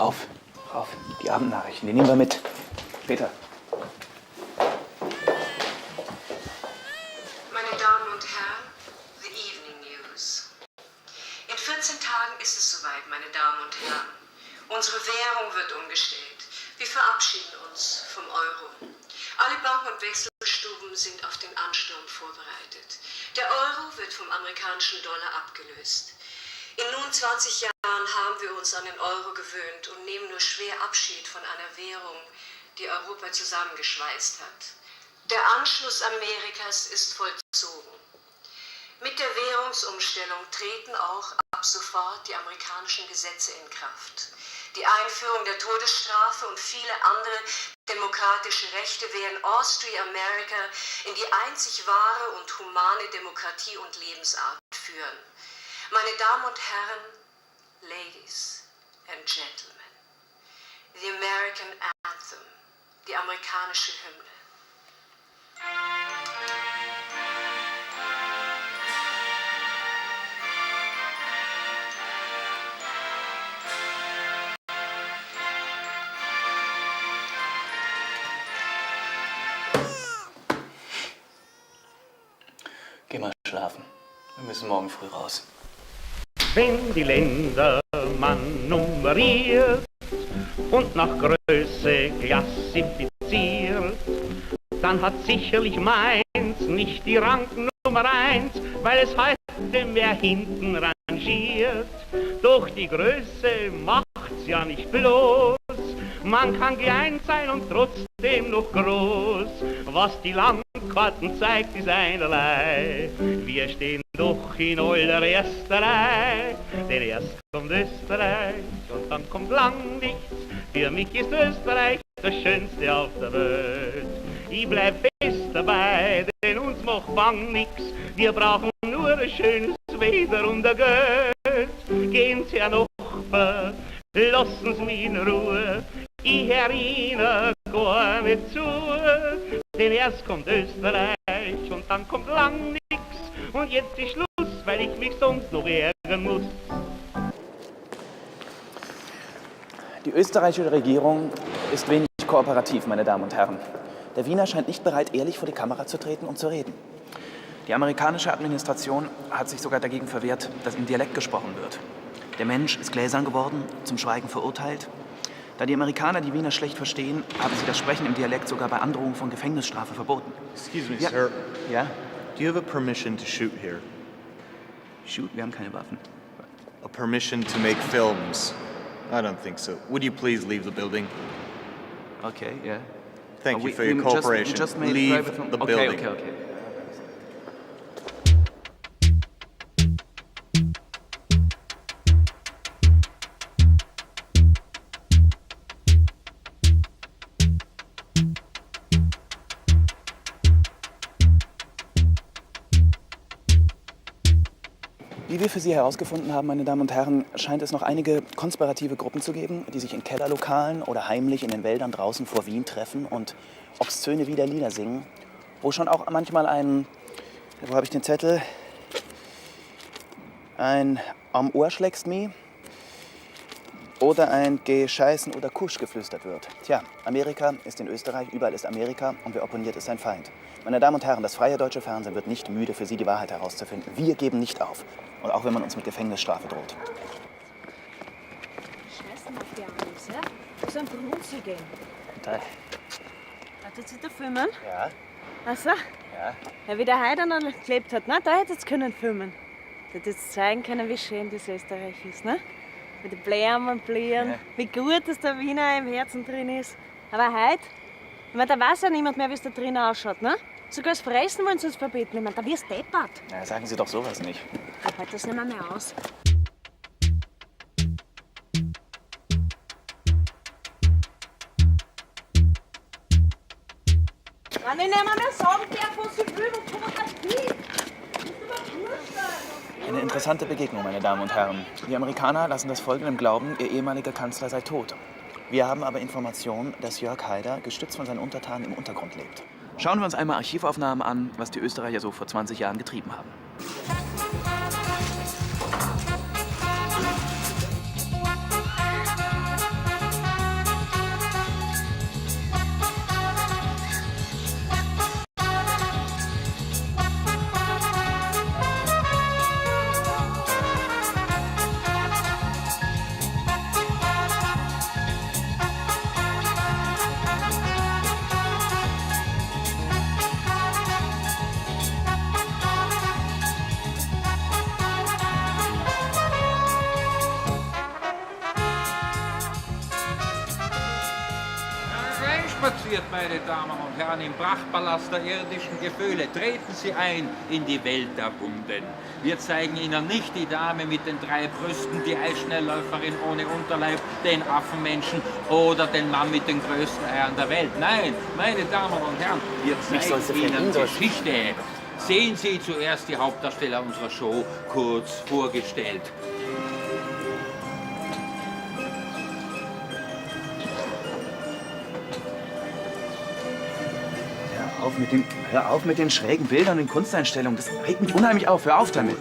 Rauf, rauf. Die Abendnachrichten, die nehmen wir mit. Peter. Meine Damen und Herren, the Evening News. In 14 Tagen ist es soweit, meine Damen und Herren. Unsere Währung wird umgestellt. Wir verabschieden uns vom Euro. Alle Banken und Wechselstuben sind auf den Ansturm vorbereitet. Der Euro wird vom amerikanischen Dollar abgelöst. In nun 20 Jahren haben wir uns an den Euro gewöhnt und nehmen nur schwer Abschied von einer Währung, die Europa zusammengeschweißt hat. Der Anschluss Amerikas ist vollzogen. Mit der Währungsumstellung treten auch ab sofort die amerikanischen Gesetze in Kraft. Die Einführung der Todesstrafe und viele andere demokratische Rechte werden Austria-America in die einzig wahre und humane Demokratie und Lebensart führen. Meine Damen und Herren, Ladies and Gentlemen, the American Anthem, die amerikanische Hymne. Geh mal schlafen. Wir müssen morgen früh raus. Wenn die Länder man nummeriert und nach Größe klassifiziert, dann hat sicherlich Mainz nicht die Rangnummer 1, weil es heute mehr hinten rangiert. Doch die Größe macht's ja nicht bloß, man kann klein sein und trotzdem noch groß. Was die Landkarten zeigt, ist einerlei. Wir stehen doch in allererster Reihe, denn erst kommt Österreich und dann kommt lang nichts. Für mich ist Österreich das Schönste auf der Welt. Ich bleib fest dabei, denn uns macht bang nix. Wir brauchen nur ein schönes Wetter und ein Geld. Gehen Sie, Herr Nachbar, lassen Sie mich in Ruhe. Ich erinnere gar nicht zu, denn erst kommt Österreich und dann kommt lang nix. Und jetzt ist Schluss, weil ich mich sonst noch ärgern muss. Die österreichische Regierung ist wenig kooperativ, meine Damen und Herren. Der Wiener scheint nicht bereit, ehrlich vor die Kamera zu treten und zu reden. Die amerikanische Administration hat sich sogar dagegen verwehrt, dass im Dialekt gesprochen wird. Der Mensch ist gläsern geworden, zum Schweigen verurteilt. Da die Amerikaner die Wiener schlecht verstehen, haben sie das Sprechen im Dialekt sogar bei Androhung von Gefängnisstrafe verboten. Excuse me, Ja. sir. Ja? Do you have a permission to shoot here? Shoot, wir haben keine Waffen. A permission to make films? I don't think so. Would you please leave the building? Okay, ja. Thank you for your cooperation. Leave the building. Okay. Wie wir für Sie herausgefunden haben, meine Damen und Herren, scheint es noch einige konspirative Gruppen zu geben, die sich in Kellerlokalen oder heimlich in den Wäldern draußen vor Wien treffen und obszöne Lieder singen, wo schon auch manchmal wo habe ich den Zettel? Ein Am Ohr schlägst mi oder ein Geh scheißen oder Kusch geflüstert wird. Tja, Amerika ist in Österreich, überall ist Amerika und wer opponiert, ist sein Feind. Meine Damen und Herren, das freie deutsche Fernsehen wird nicht müde, für Sie die Wahrheit herauszufinden. Wir geben nicht auf. Und auch wenn man uns mit Gefängnisstrafe droht. Scheißen auf die Angst, ja? So ein Brunzel gehen. Da. Hattet ihr da filmen? Ja. Ach so. Ja. Ja, wie der Heider noch gelebt hat, ne? Da hättet ihr können filmen. Da hättet ihr zeigen können, wie schön das Österreich ist, ne? Mit den Blären und Blären, Ja. wie gut, dass der Wiener im Herzen drin ist. Aber heute, ich meine, da weiß ja niemand mehr, wie es da drin ausschaut, ne? Sogar das Fressen wollen sie uns verbieten. Ich meine, da wirst du deppert. Na, sagen Sie doch sowas nicht. Ich halte das nicht mehr aus. Wenn ich nicht mehr sagen darf, was ich will, dann kann man das nicht. Eine interessante Begegnung, meine Damen und Herren. Die Amerikaner lassen das Volk im Glauben, ihr ehemaliger Kanzler sei tot. Wir haben aber Informationen, dass Jörg Haider, gestützt von seinen Untertanen, im Untergrund lebt. Schauen wir uns einmal Archivaufnahmen an, was die Österreicher so vor 20 Jahren getrieben haben. wird, meine Damen und Herren, im Prachtpalast der irdischen Gefühle. Treten Sie ein in die Welt der Wunden. Wir zeigen Ihnen nicht die Dame mit den 3 Brüsten, die Eisschnellläuferin ohne Unterleib, den Affenmenschen oder den Mann mit den größten Eiern der Welt. Nein, meine Damen und Herren, wir zeigen Ihnen Geschichte. Sehen Sie zuerst die Hauptdarsteller unserer Show kurz vorgestellt. Hör auf mit den schrägen Bildern und Kunsteinstellungen. Das regt mich unheimlich auf. Hör auf damit.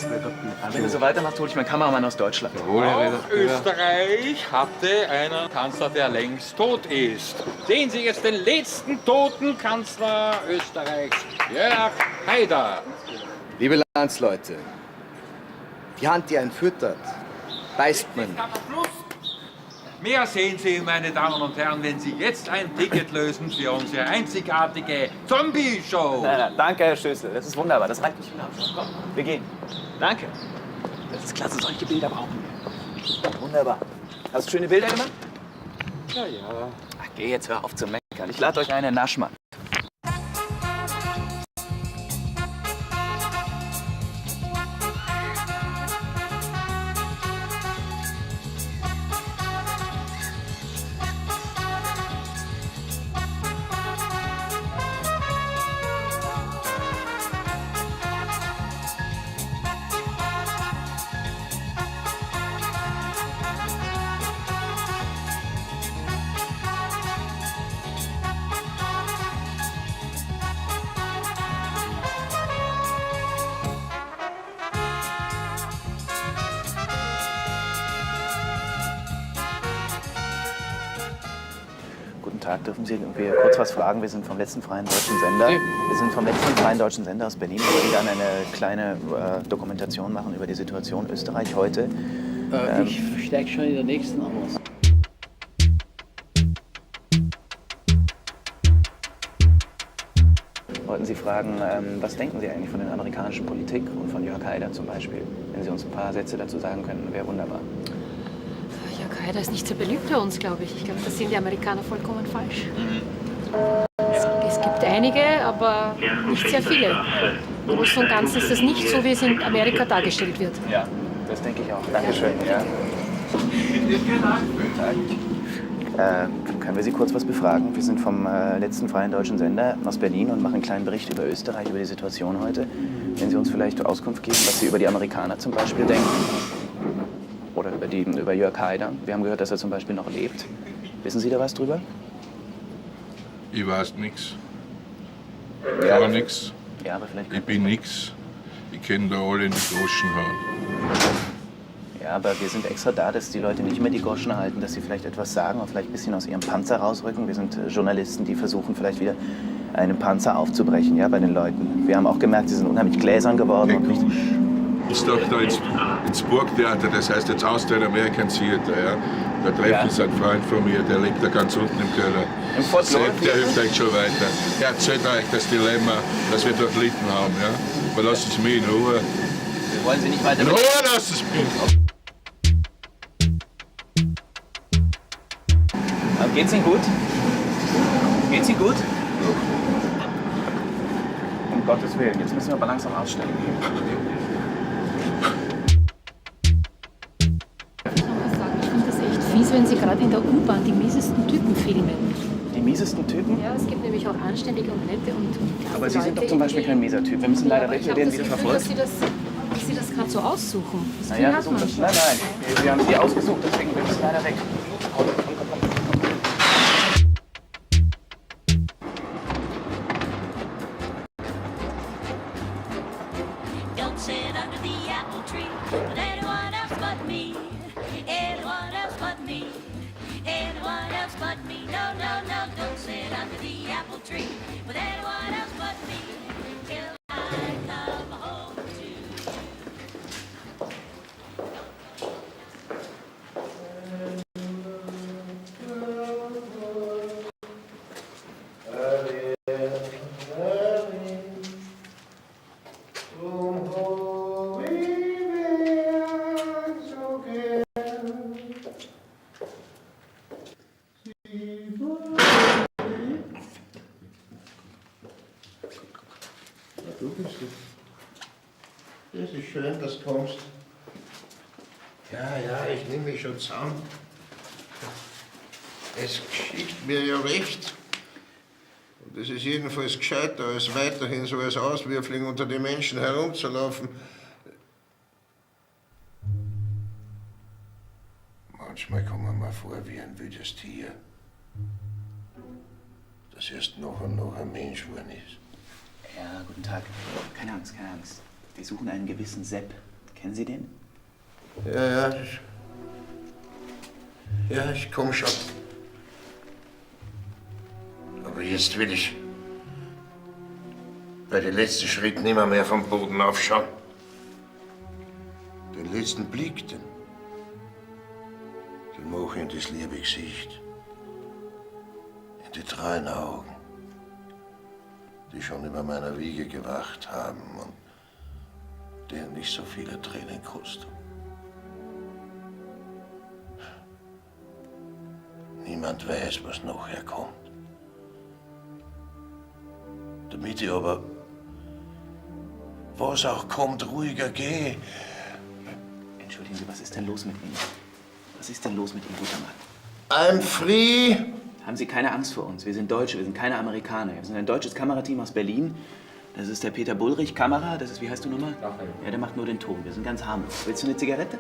Wenn du so weitermachst, hole ich meinen Kameramann aus Deutschland. Auch Österreich hatte einen Kanzler, der längst tot ist. Sehen Sie jetzt den letzten toten Kanzler Österreichs, Jörg Haider. Liebe Landsleute, die Hand, die einen füttert, beißt man nicht. Mehr sehen Sie, meine Damen und Herren, wenn Sie jetzt ein Ticket lösen für unsere einzigartige Zombie-Show. Na, danke, Herr Stößel. Das ist wunderbar. Das reicht nicht hinaus. Komm, wir gehen. Danke. Das ist klasse. Solche Bilder brauchen wir. Wunderbar. Hast du schöne Bilder gemacht? Ja. Ach, geh jetzt, hör auf zu meckern. Ich lade euch einen Naschmann. Guten Tag, dürfen Sie irgendwie kurz was fragen? Wir sind vom letzten freien deutschen Sender. Wir sind vom letzten freien deutschen Sender aus Berlin. Wir würden gerne eine kleine Dokumentation machen über die Situation Österreich heute. Ich steige schon in der nächsten aus. Wollten Sie fragen, was denken Sie eigentlich von der amerikanischen Politik und von Jörg Haider zum Beispiel? Wenn Sie uns ein paar Sätze dazu sagen könnten, wäre wunderbar. Jörg Haider ist nicht so beliebt bei uns, glaube ich. Ich glaube, das sehen die Amerikaner vollkommen falsch. Es gibt einige, aber nicht sehr viele. Im Großen und Ganzen ist es nicht so, wie es in Amerika dargestellt wird. Ja, das denke ich auch. Dankeschön. Ja. Guten Tag. Können wir Sie kurz was befragen? Wir sind vom letzten freien deutschen Sender aus Berlin und machen einen kleinen Bericht über Österreich, über die Situation heute. Wenn Sie uns vielleicht Auskunft geben, was Sie über die Amerikaner zum Beispiel denken. Oder über Jörg Haider. Wir haben gehört, dass er zum Beispiel noch lebt. Wissen Sie da was drüber? Ich weiß nichts. Ja, Gar nichts. Ja, aber vielleicht. Ich bin nichts. Ich kenne da alle in die Groschen hauen. Ja, aber wir sind extra da, dass die Leute nicht mehr die Goschen halten, dass sie vielleicht etwas sagen und vielleicht ein bisschen aus ihrem Panzer rausrücken. Wir sind Journalisten, die versuchen vielleicht wieder einen Panzer aufzubrechen, ja, bei den Leuten. Wir haben auch gemerkt, sie sind unheimlich gläsern geworden. Und nicht Ich doch da ins Burgtheater, das heißt jetzt Austrian American Theater. Ja? Da treffen Sie einen Freund von mir, der lebt da ganz unten im Keller. Im Fort Sepp, der hilft euch schon weiter. Er erzählt euch das Dilemma, das wir dort litten haben. Ja? Aber lassen Sie mich in Ruhe. Wir wollen Sie nicht weiter. In Ruhe lassen Sie mich! Geht's Ihnen gut? Geht's Ihnen gut? Um Gottes Willen, jetzt müssen wir aber langsam aussteigen. Ich finde das echt fies, wenn Sie gerade in der U-Bahn die miesesten Typen filmen. Die miesesten Typen? Ja, es gibt nämlich auch anständige und nette und Aber Sie sind Leute, doch zum Beispiel kein mieser Typ. Wir müssen leider weg, wir werden wieder verfolgt. dass Sie das gerade so aussuchen. Das Naja, hat man. nein, wir haben Sie ausgesucht, deswegen wir müssen leider weg. Don't sit under the apple tree with anyone else but me. Anyone else but me. Anyone else but me. No, no, no, don't sit under the apple tree with anyone else but me. Till I come home to you. du bist es. Es ist schön, dass du kommst. Ja, ich nehme mich schon zusammen. Es geschieht mir ja recht. Und es ist jedenfalls gescheiter, als weiterhin so als Auswürfling unter den Menschen herumzulaufen. Manchmal kommt man mir vor wie ein wildes Tier, das erst noch und noch ein Mensch geworden ist. Ja, guten Tag. Keine Angst, keine Angst. Wir suchen einen gewissen Sepp. Kennen Sie den? Ja, ich komm schon. Aber jetzt will ich bei den letzten Schritten nimmer mehr vom Boden aufschauen. Den letzten Blick, den mache ich in das liebe Gesicht. In die treuen Augen, die schon über meiner Wiege gewacht haben und denen nicht so viele Tränen kosten. Niemand weiß, was nachher kommt. Damit ich aber, was auch kommt, ruhiger gehe. Entschuldigen Sie, was ist denn los mit Ihnen? Was ist denn los mit Ihnen, guter Mann? I'm free. Haben Sie keine Angst vor uns. Wir sind Deutsche, wir sind keine Amerikaner. Wir sind ein deutsches Kamerateam aus Berlin. Das ist der Peter Bullrich, Kamera. Das ist, wie heißt du nochmal? Raphael. Ja, der macht nur den Ton. Wir sind ganz harmlos. Willst du eine Zigarette?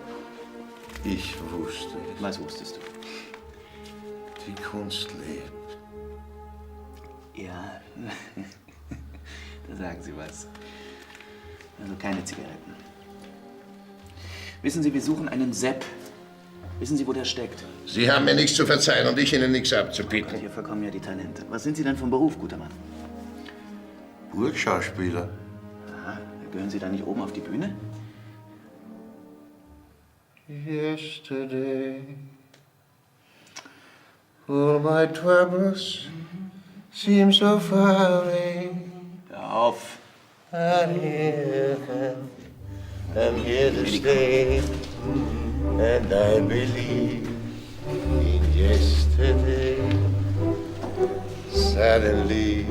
Ich wusste es. Was wusstest du? Die Kunst lebt. Ja, da sagen Sie was. Also keine Zigaretten. Wissen Sie, wir suchen einen Sepp. Wissen Sie, wo der steckt? Sie haben mir nichts zu verzeihen und ich Ihnen nichts abzubieten. Hier verkommen ja die Talente. Was sind Sie denn vom Beruf, guter Mann? Burgschauspieler. Aha, gehören Sie da nicht oben auf die Bühne? Yesterday, all my troubles seem so far away. Hör auf. I'm here to stay, and I believe in yesterday. Suddenly,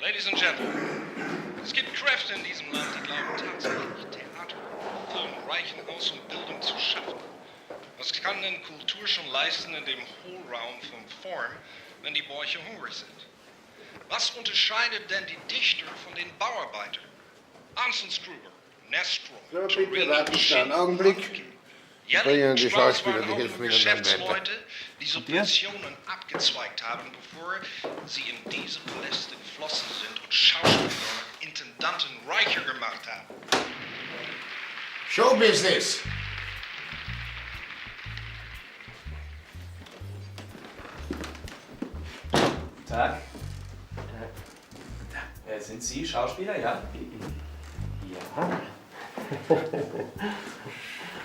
Ladies and Gentlemen, es gibt Kräfte in diesem Land, die glauben tatsächlich, Theater, Film reichen aus, um Bildung zu schaffen. Was kann denn Kultur schon leisten in dem Hohlraum von Form, wenn die Bäuche hungrig sind? Was unterscheidet denn die Dichter von den Bauarbeitern? Anson Struber, Nestro, so, bitte warten Sie einen Augenblick. Bringen die Schauspieler, die helfen Ihnen dann weiter. Die Subventionen abgezweigt haben, bevor sie in diese Paläste geflossen sind und Schauspieler und Intendanten reicher gemacht haben. Showbusiness! Guten Tag. Sind Sie Schauspieler, ja? Ja.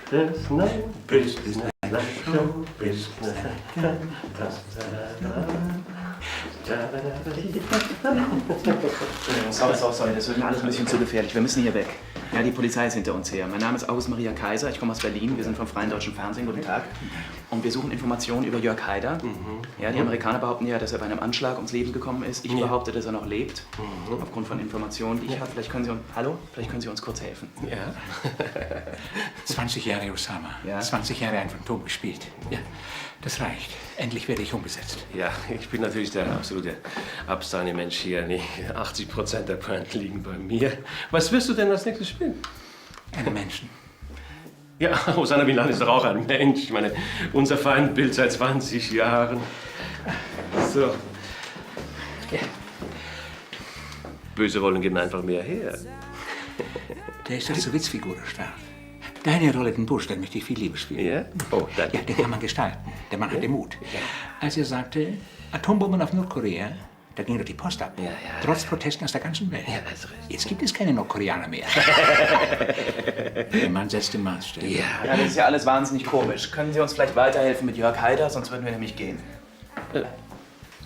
There's no business like show business. Sorry, das wird mir alles ein bisschen zu gefährlich. Wir müssen hier weg. Ja, die Polizei ist hinter uns her. Mein Name ist August Maria Kaiser, ich komme aus Berlin. Wir sind vom Freien Deutschen Fernsehen. Guten Tag. Und wir suchen Informationen über Jörg Haider. Ja, die Amerikaner behaupten ja, dass er bei einem Anschlag ums Leben gekommen ist. Ich behaupte, dass er noch lebt. Aufgrund von Informationen, die ich habe. Vielleicht können Sie uns kurz helfen. Ja. 20 Jahre Osama. Ja. 20 Jahre ein Phantom gespielt. Ja, das reicht. Endlich werde ich umgesetzt. Ja, ich bin natürlich der absolute abseine Mensch hier. 80% der Pointen liegen bei mir. Was wirst du denn als nächstes spielen? Einen Menschen. Ja, Osama Bin Laden ist doch auch ein Mensch. Ich meine, unser Feindbild seit 20 Jahren. So. Ja. Böse Rollen geben einfach mehr her. Der ist doch zur Witzfigur stark. Deine Rolle, den Busch, den möchte ich viel lieber spielen. Ja? Oh, danke. Ja, den kann man gestalten. Der Mann hatte Mut. Als er sagte, Atombomben auf Nordkorea, da ging doch die Post ab. Ja. Trotz Protesten aus der ganzen Welt. Ja, also Jetzt gibt es keine Nordkoreaner mehr. Der Mann setzt den Maßstab. Ja, das ist ja alles wahnsinnig komisch. Können Sie uns vielleicht weiterhelfen mit Jörg Haider, sonst würden wir nämlich gehen.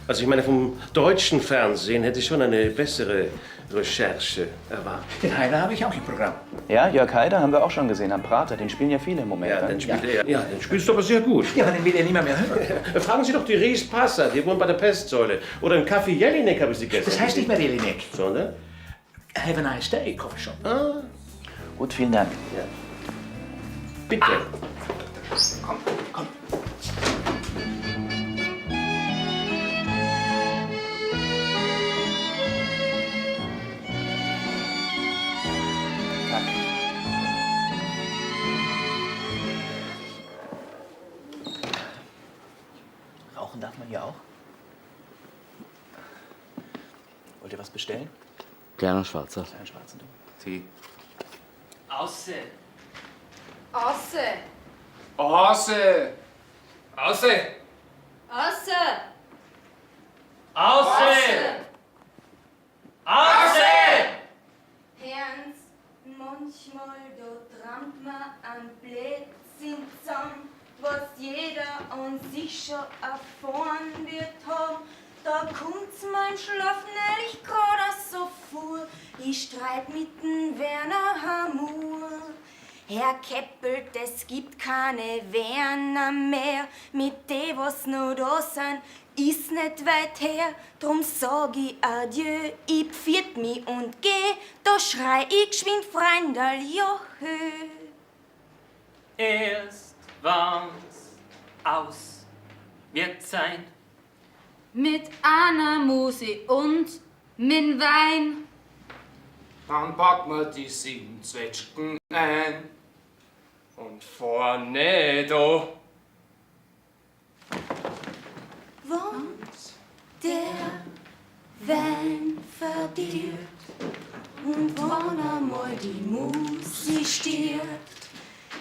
Also ich meine, vom deutschen Fernsehen hätte ich schon eine bessere Recherche erwartet. Den Haider habe ich auch im Programm. Ja, Jörg Haider haben wir auch schon gesehen am Prater. Den spielen ja viele im Moment. Ja, den spielt er. Ja, den spielst du aber sehr gut. Ja, aber den will er niemand mehr hören. Fragen Sie doch die Ries Passer, die wohnt bei der Pestsäule. Oder im Café Jelinek habe ich sie gestern Das heißt nicht mehr Jelinek. Sondern? Have a nice day, Coffee Shop. Ah. Gut, vielen Dank. Ja. Bitte. Komm. Rauchen darf man hier auch? Wollt ihr was bestellen? Kleiner Schwarzer. Kleinen schwarzen. Sie. Ausse. Ausse. Ausse. Ausse. Ausse. Ausse. Ausse. Herrns, manchmal da trampt man an Blödsinn zusammen, was jeder an sich schon erfahren wird haben. Da kommt's mein Schlaf nämlich grad so vor. Ich streit mit dem Werner Hamur. Herr Keppelt, es gibt keine Werner mehr. Mit dem, was noch da sind, ist nicht weit her. Drum sag ich Adieu, ich pfiat mich und geh. Da schrei ich geschwind Freundal, Johö. Erst wann's aus wird sein. Mit einer Muse und mit Wein. Dann packen wir die 7 Zwetschgen ein. Und vorne da. Wann's der Wein verdirbt und wann einmal die Muse stirbt,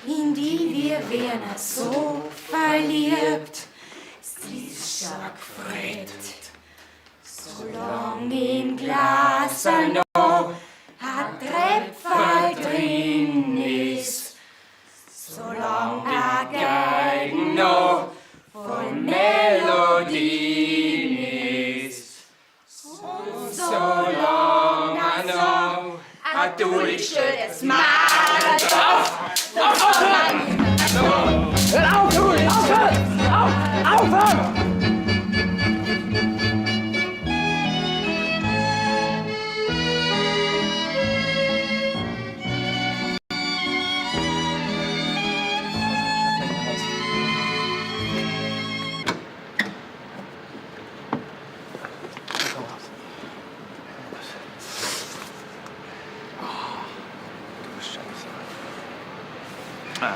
in die wir Werner so verliebt, sie ist stark gefreut. Solang im Glas noch ein Trepferl drin ist, solang a Geigen noch voll Melodien ist, und solang a noch a durchschönes Mal drauf. Hör auf, Juli! Aufhören! Aufhören!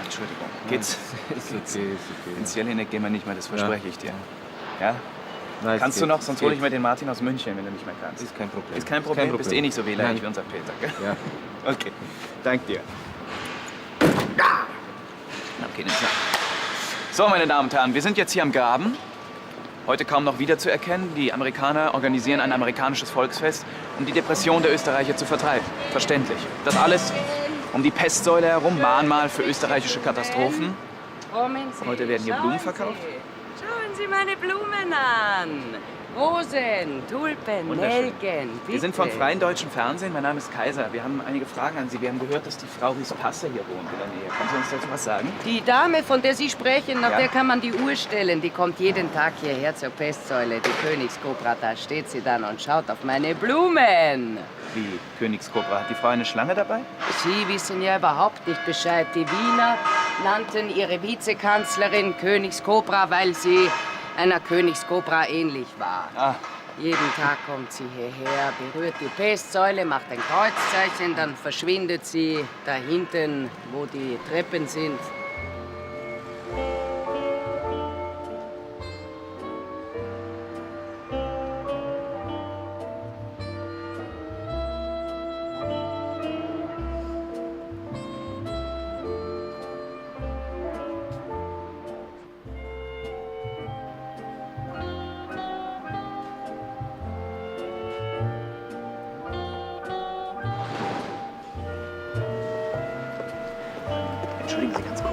Entschuldigung. Geht's? Ist okay. Ins Jelinek gehen wir nicht mehr, das verspreche ich dir. Ja? Nein, Kannst du geht. noch? Sonst hole ich mir den Martin aus München, wenn du nicht mehr kannst. Ist kein Problem. Ist kein Problem? Bist eh nicht so wehleidig wie unser Peter, gell? Ja. Okay. Dank dir. Okay, nicht mehr. So, meine Damen und Herren, wir sind jetzt hier am Graben. Heute kaum noch wiederzuerkennen. Die Amerikaner organisieren ein amerikanisches Volksfest, um die Depression der Österreicher zu vertreiben. Verständlich. Das alles um die Pestsäule herum, Mahnmal für österreichische Katastrophen. Heute werden hier Blumen verkauft. Schauen Sie meine Blumen an. Rosen, Tulpen, Wunderschön. Nelken, Wir sind vom Freien Deutschen Fernsehen. Mein Name ist Kaiser. Wir haben einige Fragen an Sie. Wir haben gehört, dass die Frau Ries Passer hier wohnt in der Nähe. Können Sie uns dazu was sagen? Die Dame, von der Sie sprechen, nach Ja. der kann man die Uhr stellen. Die kommt jeden Tag hierher zur Pestsäule. Die Königskobra, da steht sie dann und schaut auf meine Blumen. Wie Königskobra? Hat die Frau eine Schlange dabei? Sie wissen ja überhaupt nicht Bescheid. Die Wiener nannten ihre Vizekanzlerin Königskobra, weil sie einer Königskobra ähnlich war. Ah. Jeden Tag kommt sie hierher, berührt die Pestsäule, macht ein Kreuzzeichen, dann verschwindet sie da hinten, wo die Treppen sind.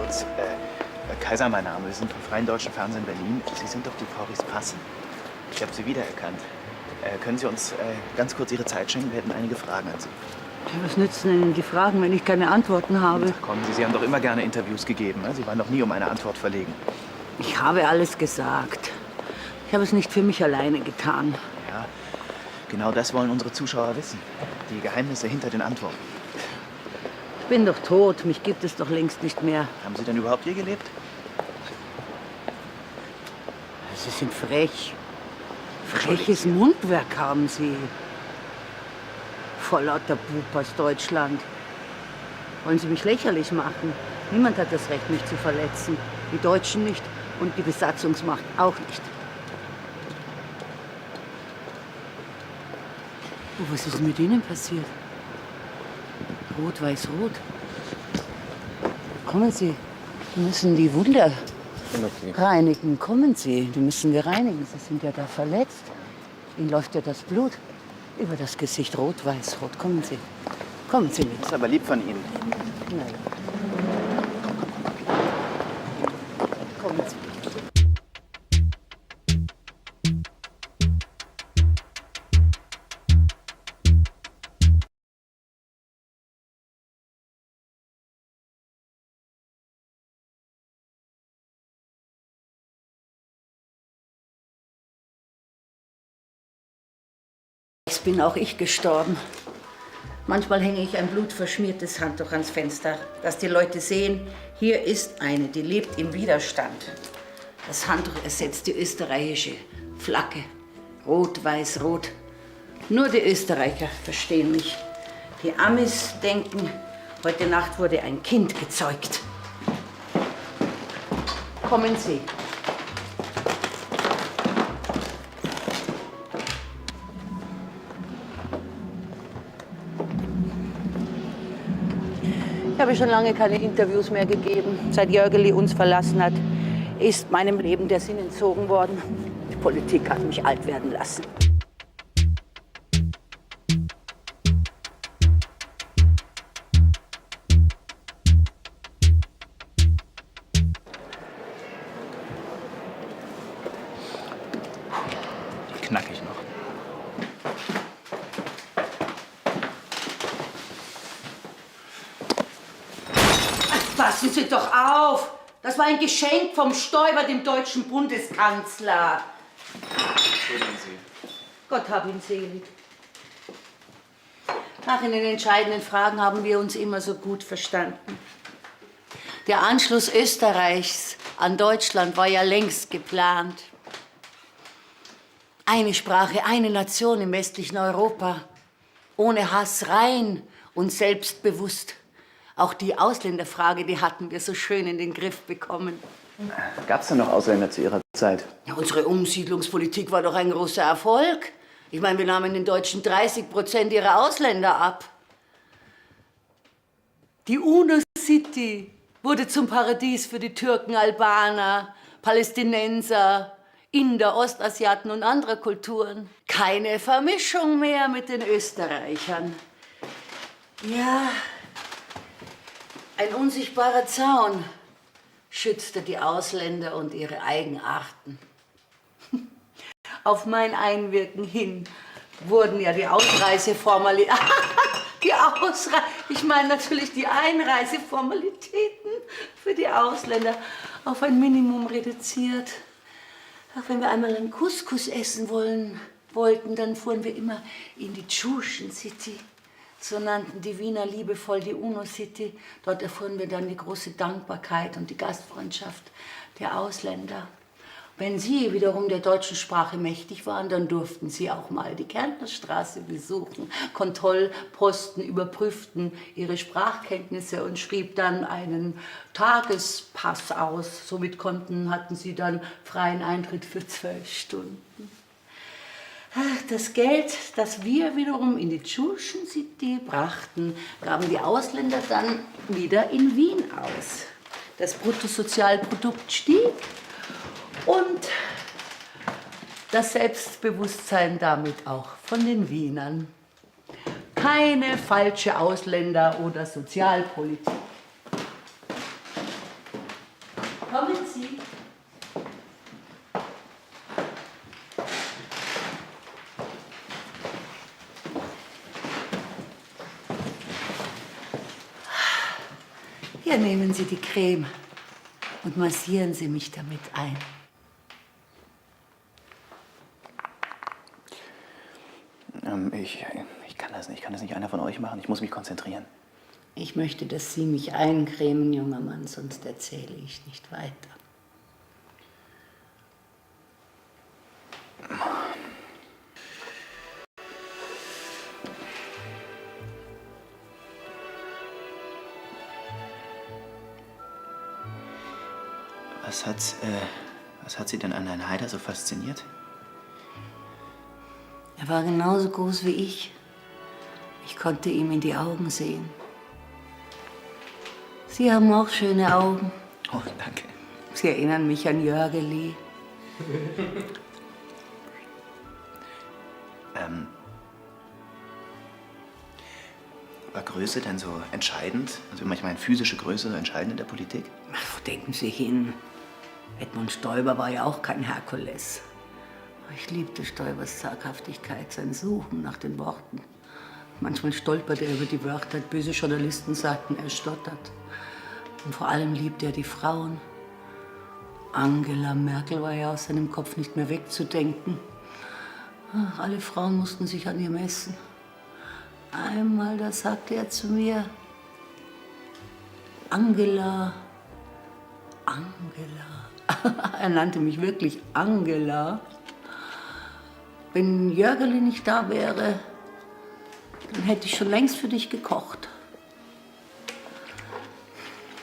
kurz. Kaiser, mein Name. Wir sind vom Freien Deutschen Fernsehen Berlin. Sie sind doch die Frau Ries-Passen. Ich habe Sie wiedererkannt. Können Sie uns ganz kurz Ihre Zeit schenken? Wir hätten einige Fragen an Sie. Ja, was nützen Ihnen die Fragen, wenn ich keine Antworten habe? Ach, kommen Sie, Sie haben doch immer gerne Interviews gegeben. Ne? Sie waren noch nie um eine Antwort verlegen. Ich habe alles gesagt. Ich habe es nicht für mich alleine getan. Ja, genau das wollen unsere Zuschauer wissen. Die Geheimnisse hinter den Antworten. Ich bin doch tot. Mich gibt es doch längst nicht mehr. Haben Sie denn überhaupt je gelebt? Sie sind frech. Freches Mundwerk haben Sie. Vor lauter Bub aus Deutschland. Wollen Sie mich lächerlich machen? Niemand hat das Recht, mich zu verletzen. Die Deutschen nicht und die Besatzungsmacht auch nicht. Oh, was ist mit Ihnen passiert? Rot, weiß, rot. Kommen Sie. Wir müssen die Wunder reinigen. Kommen Sie. Die müssen wir reinigen. Sie sind ja da verletzt. Ihnen läuft ja das Blut über das Gesicht. Rot, weiß, rot. Kommen Sie. Kommen Sie mit. Das ist aber lieb von Ihnen. Nein. Kommen Sie. Bin auch ich gestorben. Manchmal hänge ich ein blutverschmiertes Handtuch ans Fenster, dass die Leute sehen, hier ist eine, die lebt im Widerstand. Das Handtuch ersetzt die österreichische Flagge. Rot, weiß, rot. Nur die Österreicher verstehen mich. Die Amis denken, heute Nacht wurde ein Kind gezeugt. Kommen Sie. Ich habe schon lange keine Interviews mehr gegeben. Seit Jörgeli uns verlassen hat, ist meinem Leben der Sinn entzogen worden. Die Politik hat mich alt werden lassen. Knackig noch. Passen Sie doch auf! Das war ein Geschenk vom Stoiber, dem deutschen Bundeskanzler. Entschuldigen Sie. Gott hab ihn selig. Ach, in den entscheidenden Fragen haben wir uns immer so gut verstanden. Der Anschluss Österreichs an Deutschland war ja längst geplant. Eine Sprache, eine Nation im westlichen Europa. Ohne Hass, rein und selbstbewusst. Auch die Ausländerfrage, die hatten wir so schön in den Griff bekommen. Gab es denn noch Ausländer zu Ihrer Zeit? Ja, unsere Umsiedlungspolitik war doch ein großer Erfolg. Ich meine, wir nahmen den Deutschen 30% ihrer Ausländer ab. Die UNO-City wurde zum Paradies für die Türken, Albaner, Palästinenser, Inder, Ostasiaten und andere Kulturen. Keine Vermischung mehr mit den Österreichern. Ja, ein unsichtbarer Zaun schützte die Ausländer und ihre Eigenarten. Auf mein Einwirken hin wurden ja die Ausreiseformalitäten, ich meine natürlich die Einreiseformalitäten für die Ausländer auf ein Minimum reduziert. Auch wenn wir einmal einen Couscous essen wollten, dann fuhren wir immer in die Tschuschen City. So nannten die Wiener liebevoll die UNO-City. Dort erfuhren wir dann die große Dankbarkeit und die Gastfreundschaft der Ausländer. Wenn sie wiederum der deutschen Sprache mächtig waren, dann durften sie auch mal die Kärntnerstraße besuchen. Kontrollposten überprüften ihre Sprachkenntnisse und schrieb dann einen Tagespass aus. Somit hatten sie dann freien Eintritt für 12 Stunden. Das Geld, das wir wiederum in die Tschuschen City brachten, gaben die Ausländer dann wieder in Wien aus. Das Bruttosozialprodukt stieg und das Selbstbewusstsein damit auch von den Wienern. Keine falsche Ausländer- oder Sozialpolitik. Hier nehmen Sie die Creme und massieren Sie mich damit ein. Ich kann das nicht. Kann das nicht einer von euch machen? Ich muss mich konzentrieren. Ich möchte, dass Sie mich eincremen, junger Mann, sonst erzähle ich nicht weiter. Was hat Sie denn an Herrn Haider so fasziniert? Er war genauso groß wie ich. Ich konnte ihm in die Augen sehen. Sie haben auch schöne Augen. Oh, danke. Sie erinnern mich an Jörgeli. War Größe denn so entscheidend? Also manchmal physische Größe so entscheidend in der Politik? Ach, wo denken Sie hin? Edmund Stoiber war ja auch kein Herkules. Ich liebte Stoibers Zaghaftigkeit, sein Suchen nach den Worten. Manchmal stolperte er über die Wörter. Böse Journalisten sagten, er stottert. Und vor allem liebte er die Frauen. Angela Merkel war ja aus seinem Kopf nicht mehr wegzudenken. Ach, alle Frauen mussten sich an ihr messen. Einmal, da sagte er zu mir, Angela. Er nannte mich wirklich Angela. Wenn Jörgeli nicht da wäre, dann hätte ich schon längst für dich gekocht.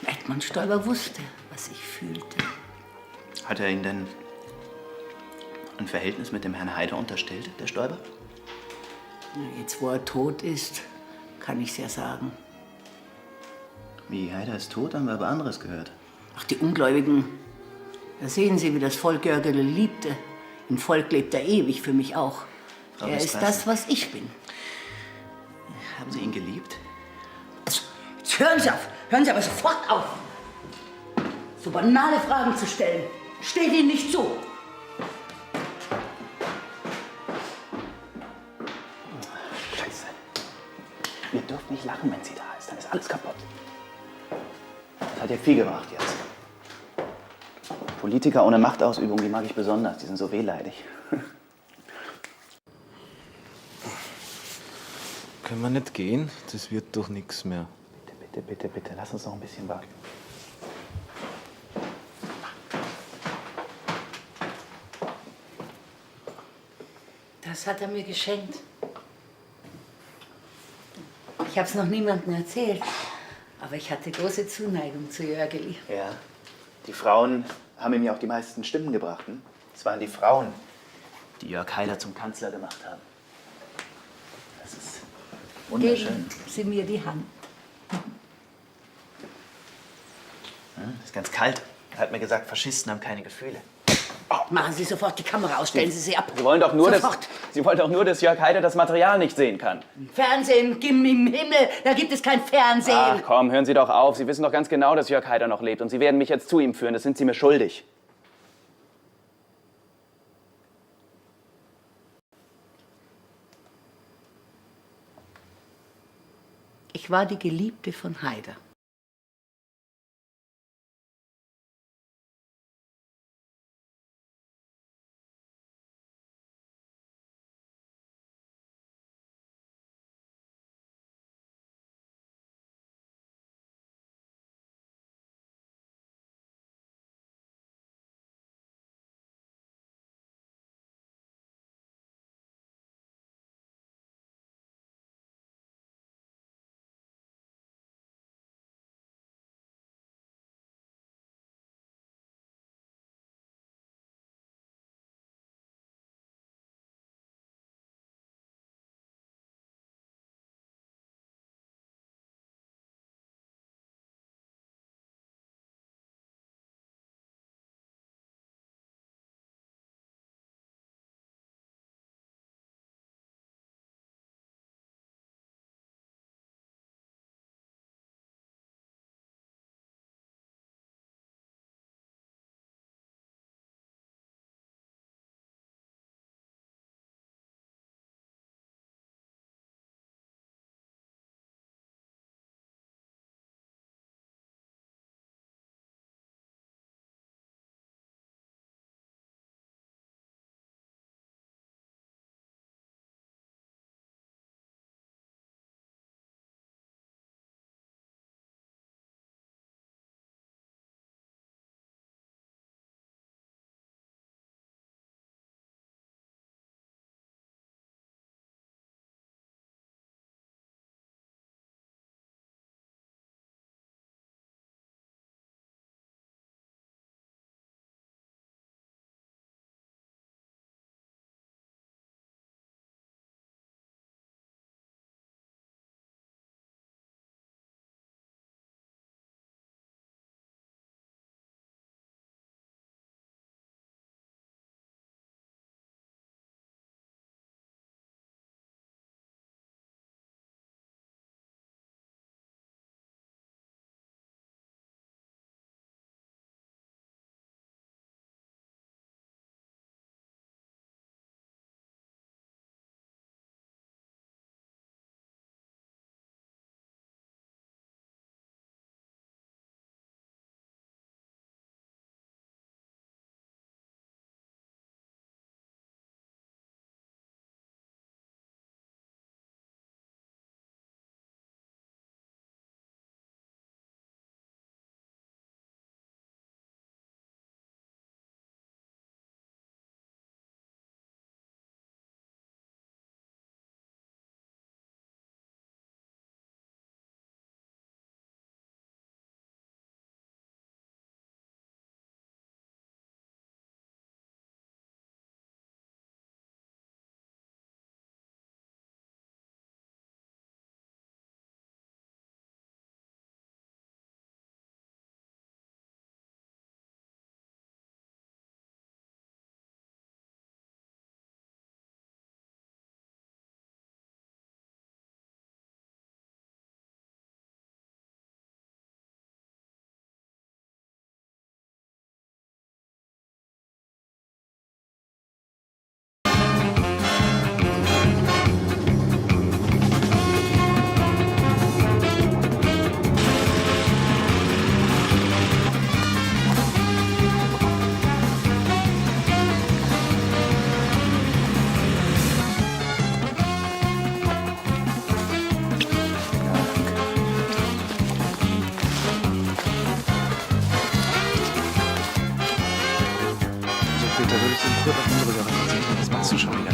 Edmund Stoiber wusste, was ich fühlte. Hat er Ihnen denn ein Verhältnis mit dem Herrn Haider unterstellt, der Stoiber? Jetzt, wo er tot ist, kann ich's ja sagen. Wie, Haider ist tot, haben wir aber anderes gehört. Ach, die Ungläubigen. Da sehen Sie, wie das Volk Jörgeli liebte. Im Volk lebt er ewig, für mich auch. Frau Er ist das, was ich bin. Haben Sie ihn geliebt? Jetzt hören Sie auf! Hören Sie aber sofort auf! So banale Fragen zu stellen. Steht Ihnen nicht zu. Scheiße. Ihr dürft nicht lachen, wenn sie da ist. Dann ist alles kaputt. Das hat ja viel gebracht jetzt. Politiker ohne Machtausübung, die mag ich besonders. Die sind so wehleidig. Können wir nicht gehen? Das wird doch nichts mehr. Bitte, lass uns noch ein bisschen warten. Das hat er mir geschenkt. Ich habe es noch niemandem erzählt, aber ich hatte große Zuneigung zu Jörgeli. Ja, die Frauen haben ihm ja auch die meisten Stimmen gebracht. Hm? Es waren die Frauen, die Jörg Haider zum Kanzler gemacht haben. Das ist wunderschön. Geben Sie mir die Hand. Ist ganz kalt. Er hat mir gesagt, Faschisten haben keine Gefühle. Machen Sie sofort die Kamera aus, stellen Sie sie ab. Sie wollen doch nur, sofort. dass Jörg Haider das Material nicht sehen kann. Fernsehen, im Himmel, da gibt es kein Fernsehen. Ach komm, hören Sie doch auf. Sie wissen doch ganz genau, dass Jörg Haider noch lebt. Und Sie werden mich jetzt zu ihm führen. Das sind Sie mir schuldig. Ich war die Geliebte von Haider. schon wieder.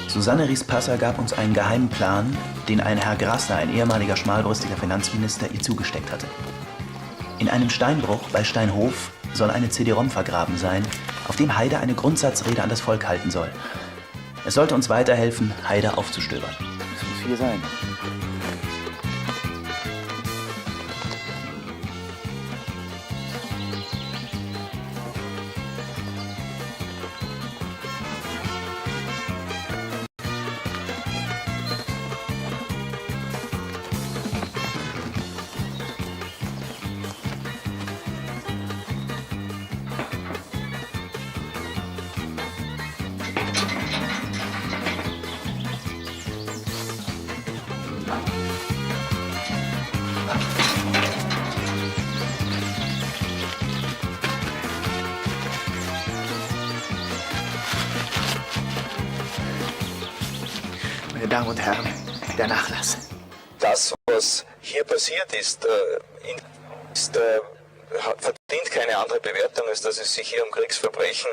Susanne Ries-Passer gab uns einen geheimen Plan, den ein Herr Grasser, ein ehemaliger schmalbrüstiger Finanzminister, ihr zugesteckt hatte. In einem Steinbruch bei Steinhof soll eine CD-ROM vergraben sein, auf dem Haider eine Grundsatzrede an das Volk halten soll. Es sollte uns weiterhelfen, Haider aufzustöbern. Das muss viel sein. Meine Damen und Herren, der Nachlass. Das, was hier passiert ist, verdient keine andere Bewertung, als dass es sich hier um Kriegsverbrechen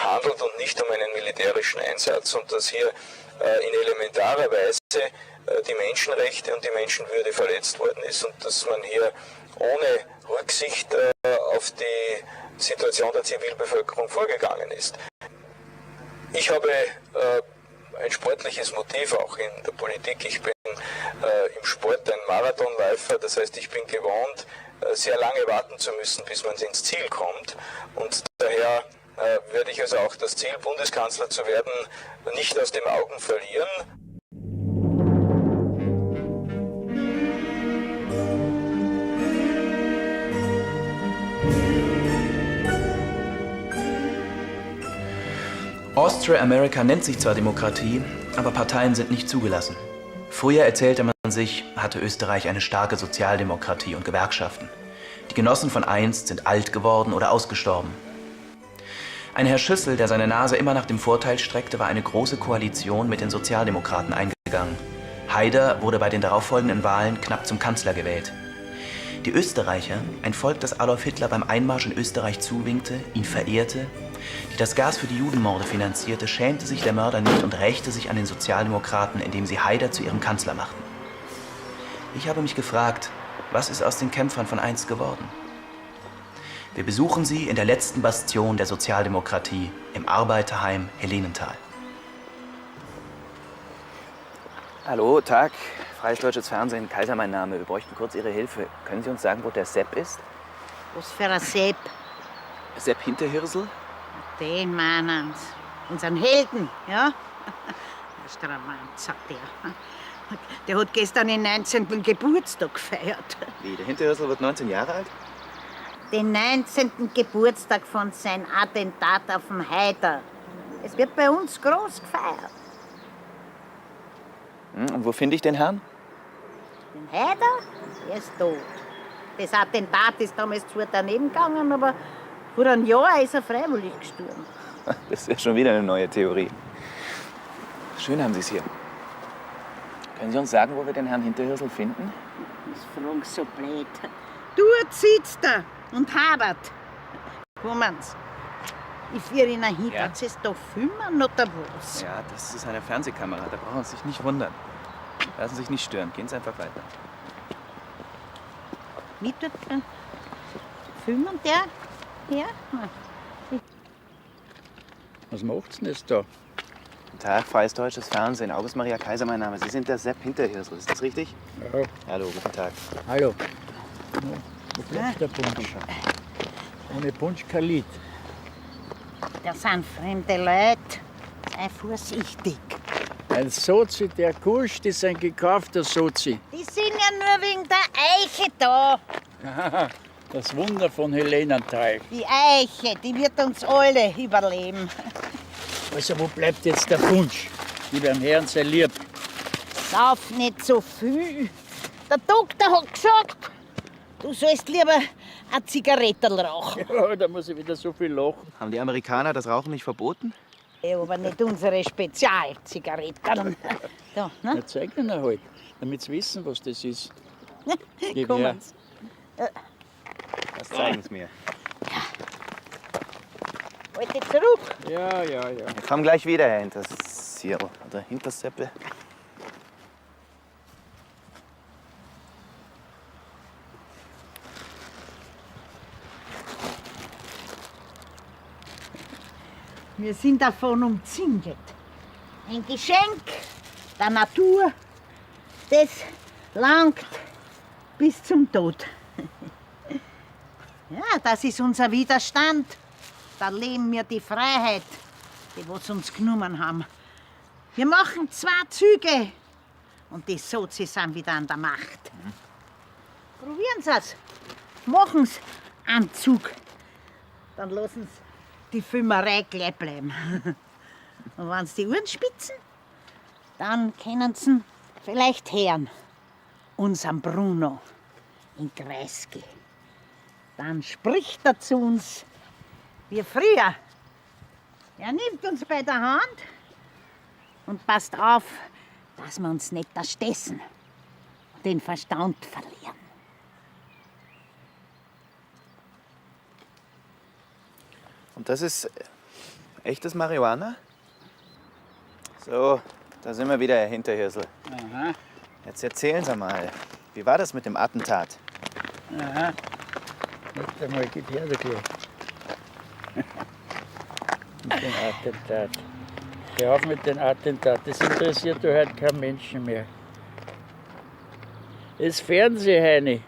handelt und nicht um einen militärischen Einsatz und dass hier in elementarer Weise die Menschenrechte und die Menschenwürde verletzt worden ist und dass man hier ohne Rücksicht auf die Situation der Zivilbevölkerung vorgegangen ist. Ich habe ein sportliches Motiv auch in der Politik. Ich bin im Sport ein Marathonläufer, das heißt, ich bin gewohnt, sehr lange warten zu müssen, bis man ins Ziel kommt. Und daher werde ich also auch das Ziel, Bundeskanzler zu werden, nicht aus den Augen verlieren. Austria-America nennt sich zwar Demokratie, aber Parteien sind nicht zugelassen. Früher erzählte man sich, hatte Österreich eine starke Sozialdemokratie und Gewerkschaften. Die Genossen von einst sind alt geworden oder ausgestorben. Ein Herr Schüssel, der seine Nase immer nach dem Vorteil streckte, war eine große Koalition mit den Sozialdemokraten eingegangen. Haider wurde bei den darauffolgenden Wahlen knapp zum Kanzler gewählt. Die Österreicher, ein Volk, das Adolf Hitler beim Einmarsch in Österreich zuwinkte, ihn verehrte, die das Gas für die Judenmorde finanzierte, schämte sich der Mörder nicht und rächte sich an den Sozialdemokraten, indem sie Haider zu ihrem Kanzler machten. Ich habe mich gefragt, was ist aus den Kämpfern von einst geworden? Wir besuchen sie in der letzten Bastion der Sozialdemokratie, im Arbeiterheim Helenenthal. Hallo, Tag. Freies Deutsches Fernsehen, Kaiser mein Name. Wir bräuchten kurz Ihre Hilfe. Können Sie uns sagen, wo der Sepp ist? Was für ein Sepp? Sepp Hinterhirsel? Den meinen Sie. Unseren Helden, ja? Der Stravanzer, der. Der hat gestern den 19. Geburtstag gefeiert. Wie, der Hinterhirsel wird 19 Jahre alt? Den 19. Geburtstag von seinem Attentat auf den Haider. Es wird bei uns groß gefeiert. Und wo finde ich den Herrn? Den Haider? Er ist tot. Das Attentat ist damals zwar daneben gegangen, aber vor einem Jahr ist er freiwillig gestorben. Das ist ja schon wieder eine neue Theorie. Schön haben Sie es hier. Können Sie uns sagen, wo wir den Herrn Hinterhirsel finden? Das fragen Sie so blöd. Dort sitzt er und habert. Kommen Sie. Ich führe Ihnen hin. Ja? Sie es da filmen oder was? Ja, das ist eine Fernsehkamera. Da brauchen Sie sich nicht wundern. Lassen Sie sich nicht stören. Gehen Sie einfach weiter. Wie dort filmen der? Ja? Was macht's denn jetzt da? Guten Tag, Freies Deutsches Fernsehen. August Maria Kaiser, mein Name. Sie sind der Sepp Hinterhirsel, ist das richtig? Ja. Hallo, guten Tag. Hallo. Wo bleibt der Punsch? Ohne Punsch kein Lied. Das sind fremde Leute. Sei vorsichtig. Ein Sozi, der kuscht, ist ein gekaufter Sozi. Die sind ja nur wegen der Eiche da. Das Wunder von Helenenthal. Die Eiche, die wird uns alle überleben. Also, wo bleibt jetzt der Punsch? Wie beim Herrn sei lieb. Sauf nicht so viel. Der Doktor hat gesagt, du sollst lieber eine Zigarette rauchen. Ja, da muss ich wieder so viel lachen. Haben die Amerikaner das Rauchen nicht verboten? Ja, aber nicht unsere Spezialzigaretten. Da, ne? Na, zeig ihnen halt, damit sie wissen, was das ist. Gib her. Kommen's. Das zeigen sie mir. Halte zurück. Ja. Wir kommen gleich wieder, Herr Hinterseppel. Oder Hinterseppel. Wir sind davon umzingelt. Ein Geschenk der Natur, das langt bis zum Tod. Ja, das ist unser Widerstand. Da leben wir die Freiheit, die was uns genommen haben. Wir machen 2 Züge und die Sozis sind wieder an der Macht. Probieren Sie es. Machen Sie einen Zug. Dann lassen Sie die Filmerei gleich bleiben. Und wenn Sie die Ohren spitzen, dann können Sie vielleicht hören. Unseren Bruno in Kreisky. Dann spricht er zu uns wie früher. Er nimmt uns bei der Hand und passt auf, dass wir uns nicht erstessen und den Verstand verlieren. Und das ist echtes Marihuana? So, da sind wir wieder, Herr Hinterhirsel. Aha. Jetzt erzählen Sie mal, wie war das mit dem Attentat? Aha. Nicht einmal, gib her, der gleich. Mit dem Attentat. Hör auf mit dem Attentat, das interessiert doch heute kein Menschen mehr. Das Fernsehheini.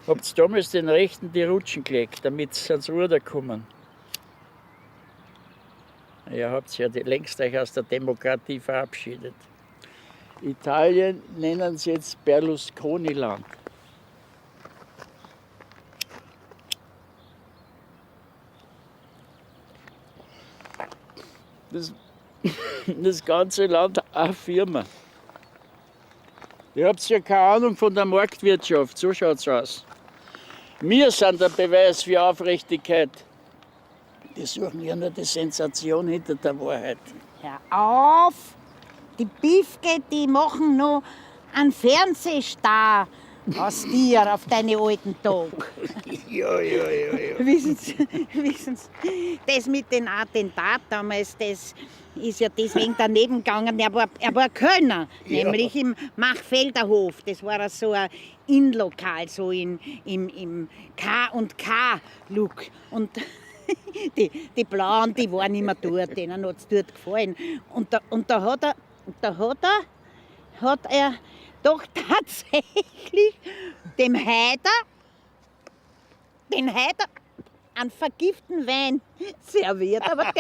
Habt ihr damals den Rechten die Rutschen gelegt, damit sie ans Ruder kommen? Ihr habt ja längst euch aus der Demokratie verabschiedet. Italien nennen sie jetzt Berlusconi-Land. Das ganze Land eine Firma. Ihr habt ja keine Ahnung von der Marktwirtschaft, so schaut's aus. Wir sind der Beweis für Aufrichtigkeit. Die suchen ja nur die Sensation hinter der Wahrheit. Hör auf! Die Biefke, die machen noch einen Fernsehstar aus dir auf deine alten Tage. Ja. Wissen Sie, das mit dem Attentat damals, das ist ja deswegen daneben gegangen. Er war Kölner, Ja. nämlich im Machfelderhof. Das war so ein Innenlokal, so im K&K-Look. Und die Blauen, die waren immer dort, denen hat es dort gefallen. Und da hat er doch tatsächlich den Heider einen vergifteten Wein serviert. Aber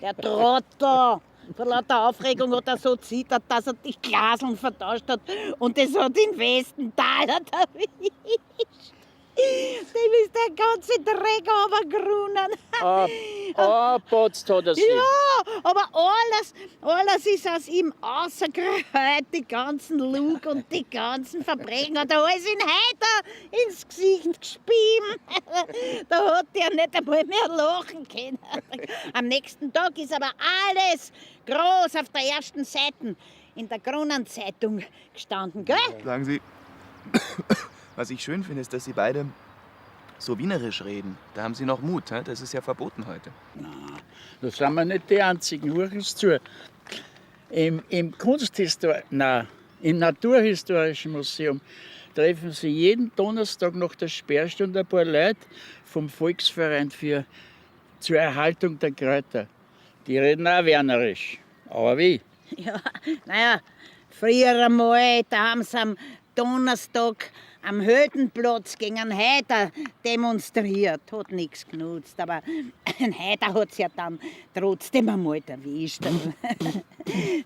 der Trottel, vor lauter Aufregung hat er so zittert, dass er die Glaseln vertauscht hat und das hat den Westen Taler erwischt. Dem ist der ganze Dreck runtergerunnen. Potzt hat er sich. Ja, aber alles ist aus ihm rausgeheult, die ganzen Lug und die ganzen Verbrechen hat er alles in Heiter ins Gesicht gespieben. Da hat er nicht einmal mehr lachen können. Am nächsten Tag ist aber alles groß auf der ersten Seite in der Kronenzeitung gestanden, gell? Sagen Sie, was ich schön finde, ist, dass Sie beide so wienerisch reden. Da haben Sie noch Mut, hä? Das ist ja verboten heute. Da sind wir nicht die Einzigen. Hören Sie zu. Im Naturhistorischen Museum treffen Sie jeden Donnerstag nach der Sperrstunde ein paar Leute vom Volksverein zur Erhaltung der Kräuter. Die reden auch wienerisch. Aber wie? Ja, naja, früher einmal, da haben sie am Donnerstag am Höldenplatz gegen einen Heider demonstriert. Hat nichts genutzt, aber ein Heider hat es ja dann trotzdem einmal erwischt.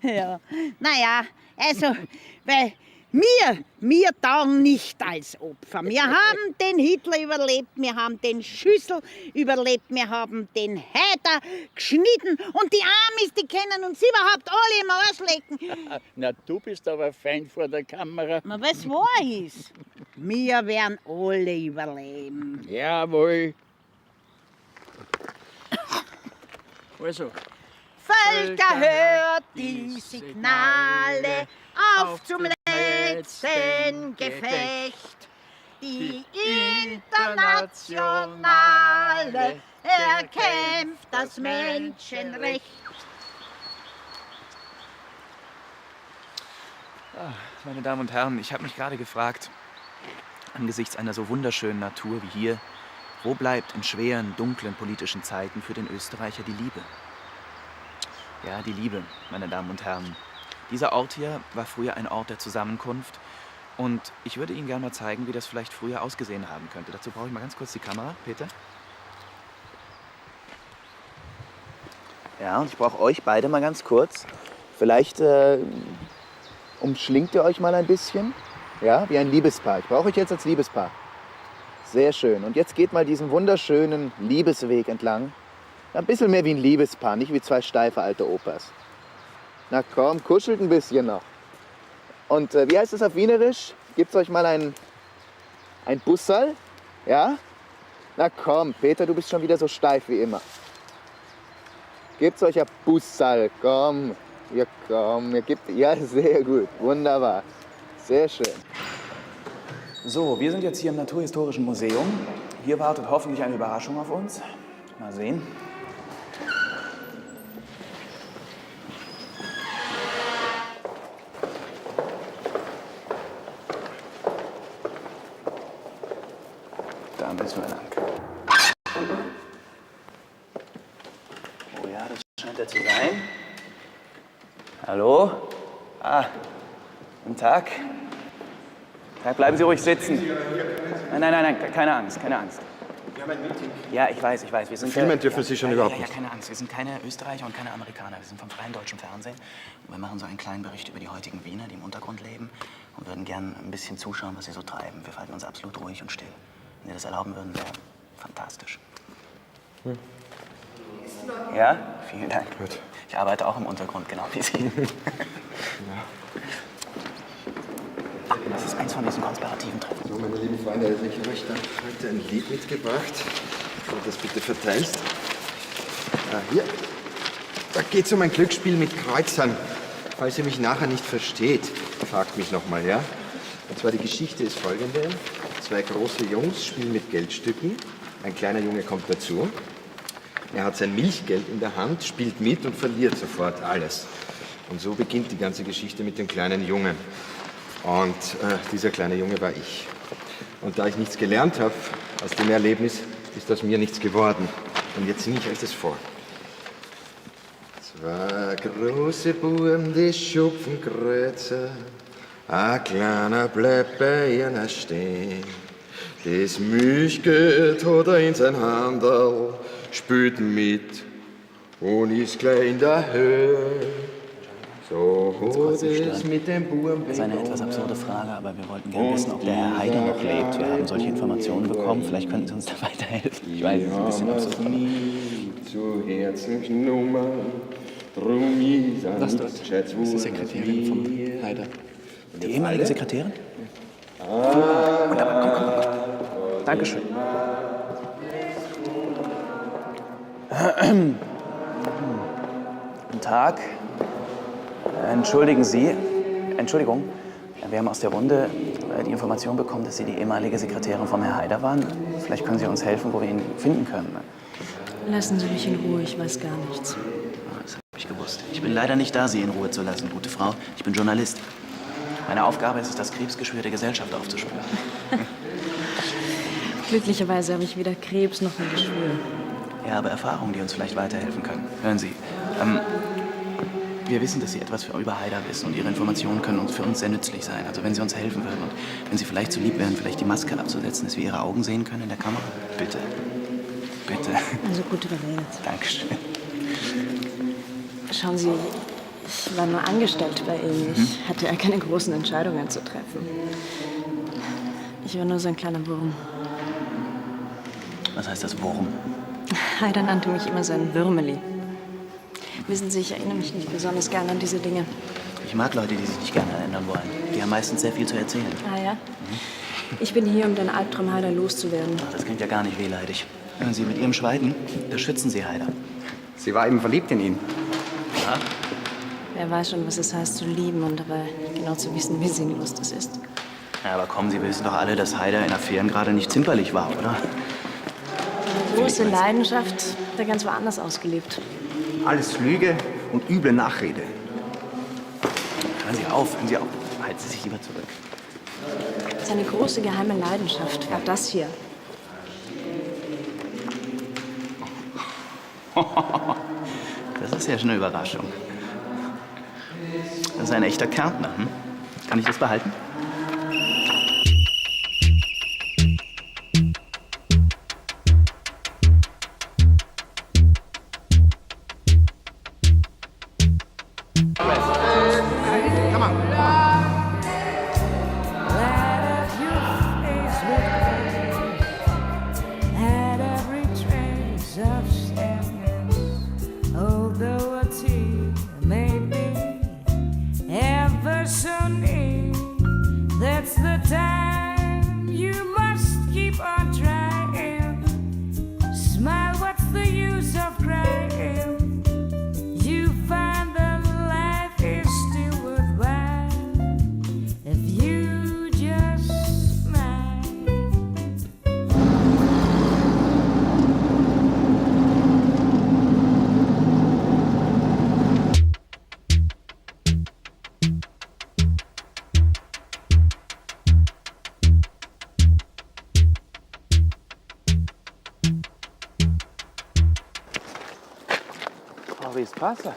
Ja. Naja, also, weil wir taugen nicht als Opfer. Wir haben den Hitler überlebt, wir haben den Schüssel überlebt, wir haben den Heider geschnitten und die Amis, die können uns überhaupt alle im Arsch lecken. Na, du bist aber fein vor der Kamera. Na, was wahr ist. Wir werden alle überleben. Jawohl. Also. Völker, hört die Signale auf zum letzten Gefecht. Die Internationale erkämpft das Menschenrecht. Meine Damen und Herren, ich habe mich gerade gefragt, angesichts einer so wunderschönen Natur wie hier, wo bleibt in schweren, dunklen politischen Zeiten für den Österreicher die Liebe? Ja, die Liebe, meine Damen und Herren. Dieser Ort hier war früher ein Ort der Zusammenkunft und ich würde Ihnen gerne mal zeigen, wie das vielleicht früher ausgesehen haben könnte. Dazu brauche ich mal ganz kurz die Kamera, Peter. Ja, und ich brauche euch beide mal ganz kurz. Vielleicht umschlingt ihr euch mal ein bisschen. Ja, wie ein Liebespaar. Ich brauche euch jetzt als Liebespaar. Sehr schön. Und jetzt geht mal diesen wunderschönen Liebesweg entlang. Ein bisschen mehr wie ein Liebespaar, nicht wie zwei steife alte Opas. Na komm, kuschelt ein bisschen noch. Und wie heißt es auf Wienerisch? Gibt's euch mal ein Bussal? Ja? Na komm, Peter, du bist schon wieder so steif wie immer. Gebt's euch ein Bussal, komm. Ja, komm, ja, sehr gut, wunderbar. Sehr schön. So, wir sind jetzt hier im Naturhistorischen Museum. Hier wartet hoffentlich eine Überraschung auf uns. Mal sehen. Da müssen wir lang. Oh ja, das scheint er zu sein. Hallo? Ah, guten Tag. Bleiben Sie ruhig sitzen. Nein, keine Angst, keine Angst. Wir haben ein Meeting. Ja, ich weiß. Wir sind Filmen dürfen Sie schon überhaupt nicht. Ja, keine Angst. Wir sind keine Österreicher und keine Amerikaner. Wir sind vom Freien Deutschen Fernsehen. Und wir machen so einen kleinen Bericht über die heutigen Wiener, die im Untergrund leben. Und würden gern ein bisschen zuschauen, was sie so treiben. Wir verhalten uns absolut ruhig und still. Wenn Sie das erlauben würden, wäre fantastisch. Ja? Vielen Dank. Gut. Ich arbeite auch im Untergrund, genau wie Sie. Das ist eins von diesen konspirativen Treffen. So, meine lieben Freunde, also ich habe euch da heute ein Lied mitgebracht. Wenn du das bitte verteilst. Hier. Da geht es um ein Glücksspiel mit Kreuzern. Falls ihr mich nachher nicht versteht, fragt mich nochmal, ja? Und zwar die Geschichte ist folgende. Zwei große Jungs spielen mit Geldstücken. Ein kleiner Junge kommt dazu. Er hat sein Milchgeld in der Hand, spielt mit und verliert sofort alles. Und so beginnt die ganze Geschichte mit dem kleinen Jungen. Und dieser kleine Junge war ich. Und da ich nichts gelernt habe aus dem Erlebnis, ist aus mir nichts geworden. Und jetzt singe ich euch das vor. Zwei große Buben, die schupfen Kreuzer. Ein kleiner bleibt bei ihnen stehen. Das Milchgeld hat er in sein Handel, spielt mit und ist gleich in der Höhe. So hat es mit dem Buben. Das ist eine etwas absurde Frage, aber wir wollten gerne wissen, ob der Herr Haider noch lebt. Wir haben solche Informationen bekommen. Vielleicht könnten Sie uns da weiterhelfen. Ich weiß, es ist ein bisschen absurd. Zu Herzen genommen, drum ist er Das dort ist die Sekretärin vom Haider. Die ehemalige Sekretärin? Komm. Dankeschön. Guten Tag. Entschuldigen Sie. Entschuldigung. Wir haben aus der Runde die Information bekommen, dass Sie die ehemalige Sekretärin von Herrn Haider waren. Vielleicht können Sie uns helfen, wo wir ihn finden können. Lassen Sie mich in Ruhe, ich weiß gar nichts. Das habe ich gewusst. Ich bin leider nicht da, Sie in Ruhe zu lassen, gute Frau. Ich bin Journalist. Meine Aufgabe ist es, das Krebsgeschwür der Gesellschaft aufzuspüren. Glücklicherweise habe ich weder Krebs noch ein Geschwür. Ja, aber Erfahrungen, die uns vielleicht weiterhelfen können. Hören Sie, wir wissen, dass Sie etwas über Haider wissen und Ihre Informationen können uns für uns sehr nützlich sein. Also wenn Sie uns helfen würden und wenn Sie vielleicht so lieb wären, vielleicht die Maske abzusetzen, dass wir Ihre Augen sehen können in der Kamera. Bitte. Bitte. Also gut überredet. Dankeschön. Schauen Sie, ich war nur angestellt bei Ihnen. Ich hatte ja keine großen Entscheidungen zu treffen. Ich war nur so ein kleiner Wurm. Was heißt das Wurm? Haider nannte mich immer sein Würmeli. Wissen Sie, ich erinnere mich nicht besonders gerne an diese Dinge. Ich mag Leute, die sich nicht gerne erinnern wollen. Die haben meistens sehr viel zu erzählen. Ah ja? Ich bin hier, um den Albtraum Heider loszuwerden. Ach, das klingt ja gar nicht wehleidig. Hören Sie, mit Ihrem Schweigen, da schützen Sie Heider. Sie war eben verliebt in ihn. Ja? Wer weiß schon, was es heißt zu lieben und dabei genau zu wissen, wie sinnlos das ist. Ja, aber kommen, Sie wissen doch alle, dass Heider in Affären gerade nicht zimperlich war, oder? Große Leidenschaft hat er ganz woanders ausgelebt. Alles Lüge und üble Nachrede. Hören Sie auf, hören Sie auf. Halten Sie sich lieber zurück. Seine große geheime Leidenschaft war das hier. Das ist ja schon eine Überraschung. Das ist ein echter Kärntner, hm? Kann ich das behalten? Wie es pasa?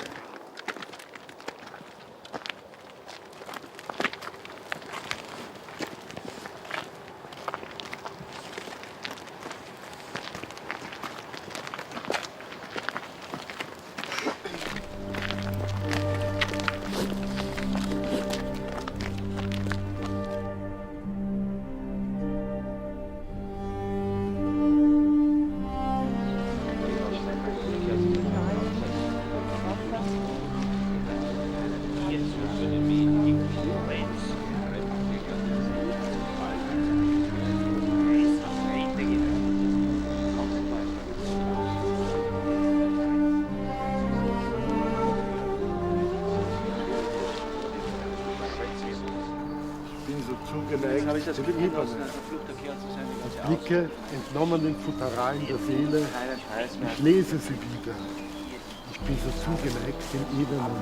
Blicke entnommenen Futteralen der Seele, ich lese sie wieder. Ich bin so zugeneigt den Ebenen.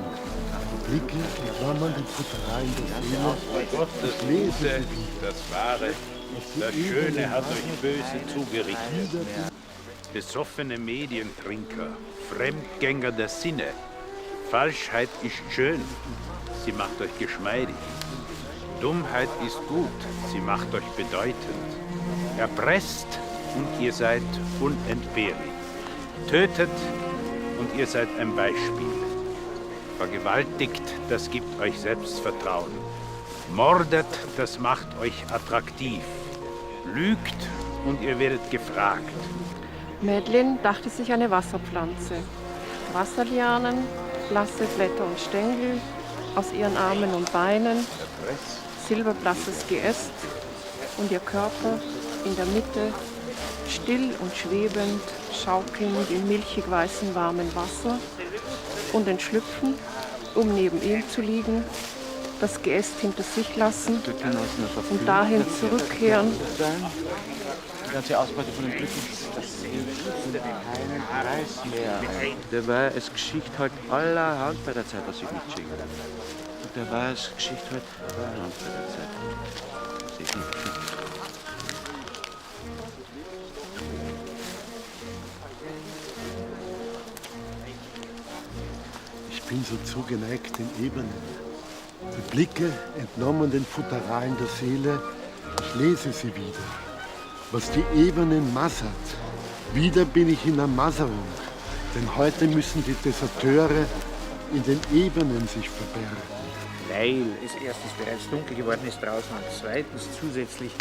Blicke entnommenen Futteralen der Seele, ich lese sie wieder. Das Wahre, das Schöne hat euch böse zugerichtet. Besoffene Medientrinker, Fremdgänger der Sinne. Falschheit ist schön, sie macht euch geschmeidig. Dummheit ist gut, sie macht euch bedeutend. Erpresst und ihr seid unentbehrlich. Tötet und ihr seid ein Beispiel. Vergewaltigt, das gibt euch Selbstvertrauen. Mordet, das macht euch attraktiv. Lügt und ihr werdet gefragt. Madeline dachte sich eine Wasserpflanze. Wasserlianen, blasse Blätter und Stängel, aus ihren Armen und Beinen, silberblasses Geäst und ihr Körper in der Mitte, still und schwebend, schaukelnd im milchig weißen warmen Wasser und entschlüpfen, um neben ihm zu liegen, das Geäst hinter sich lassen und dahin zurückkehren. Die ganze Ausbeute von den Glücken, das keinen Preis mehr. Dabei ist Geschichte halt allerhand bei der Zeit, was ich mitschicken. Und dabei ist Geschichte halt allerhand bei der Zeit, was ich mitschicken. Ich bin so zugeneigt den Ebenen. Die Blicke entnommen den Futteralen der Seele, ich lese sie wieder. Was die Ebenen massert. Wieder bin ich in der Masserung, denn heute müssen die Deserteure in den Ebenen sich verbergen. Weil es erstens bereits dunkel geworden ist draußen und zweitens zusätzlich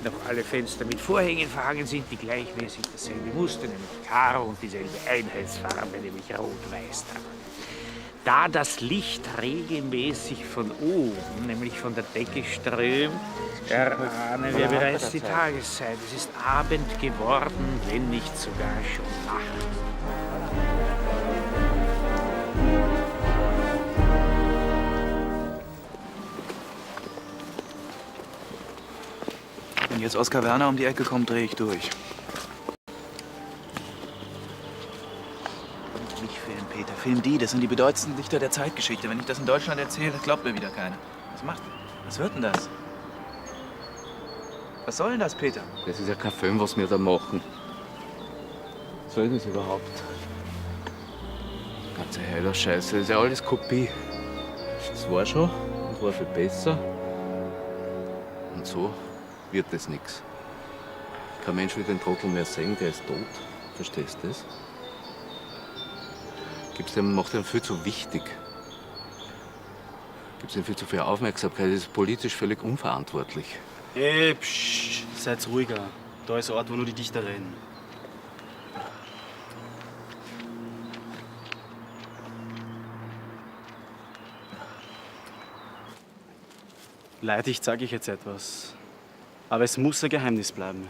noch alle Fenster mit Vorhängen verhangen sind, die gleichmäßig dasselbe Muster, nämlich Karo und dieselbe Einheitsfarbe, nämlich Rot-Weiß tragen. Da das Licht regelmäßig von oben, nämlich von der Decke strömt, erahnen wir bereits die Tageszeit. Es ist Abend geworden, wenn nicht sogar schon Nacht. Wenn jetzt Oskar Werner um die Ecke kommt, drehe ich durch. Nicht filmen, Peter. Film die. Das sind die bedeutendsten Dichter der Zeitgeschichte. Wenn ich das in Deutschland erzähle, glaubt mir wieder keiner. Was wird denn das? Was soll denn das, Peter? Das ist ja kein Film, was wir da machen. Was soll das überhaupt? Ganze heiler Scheiße, das ist ja alles Kopie. Das war schon und war viel besser. Und so wird das nichts. Kein Mensch will den Trottel mehr sehen, der ist tot. Verstehst du das? Macht ihm viel zu wichtig. Gibt ihm viel zu viel Aufmerksamkeit. Das ist politisch völlig unverantwortlich. Psch, seid ruhiger. Da ist ein Ort, wo nur die Dichter reden. Leid, ich zeige euch jetzt etwas. Aber es muss ein Geheimnis bleiben.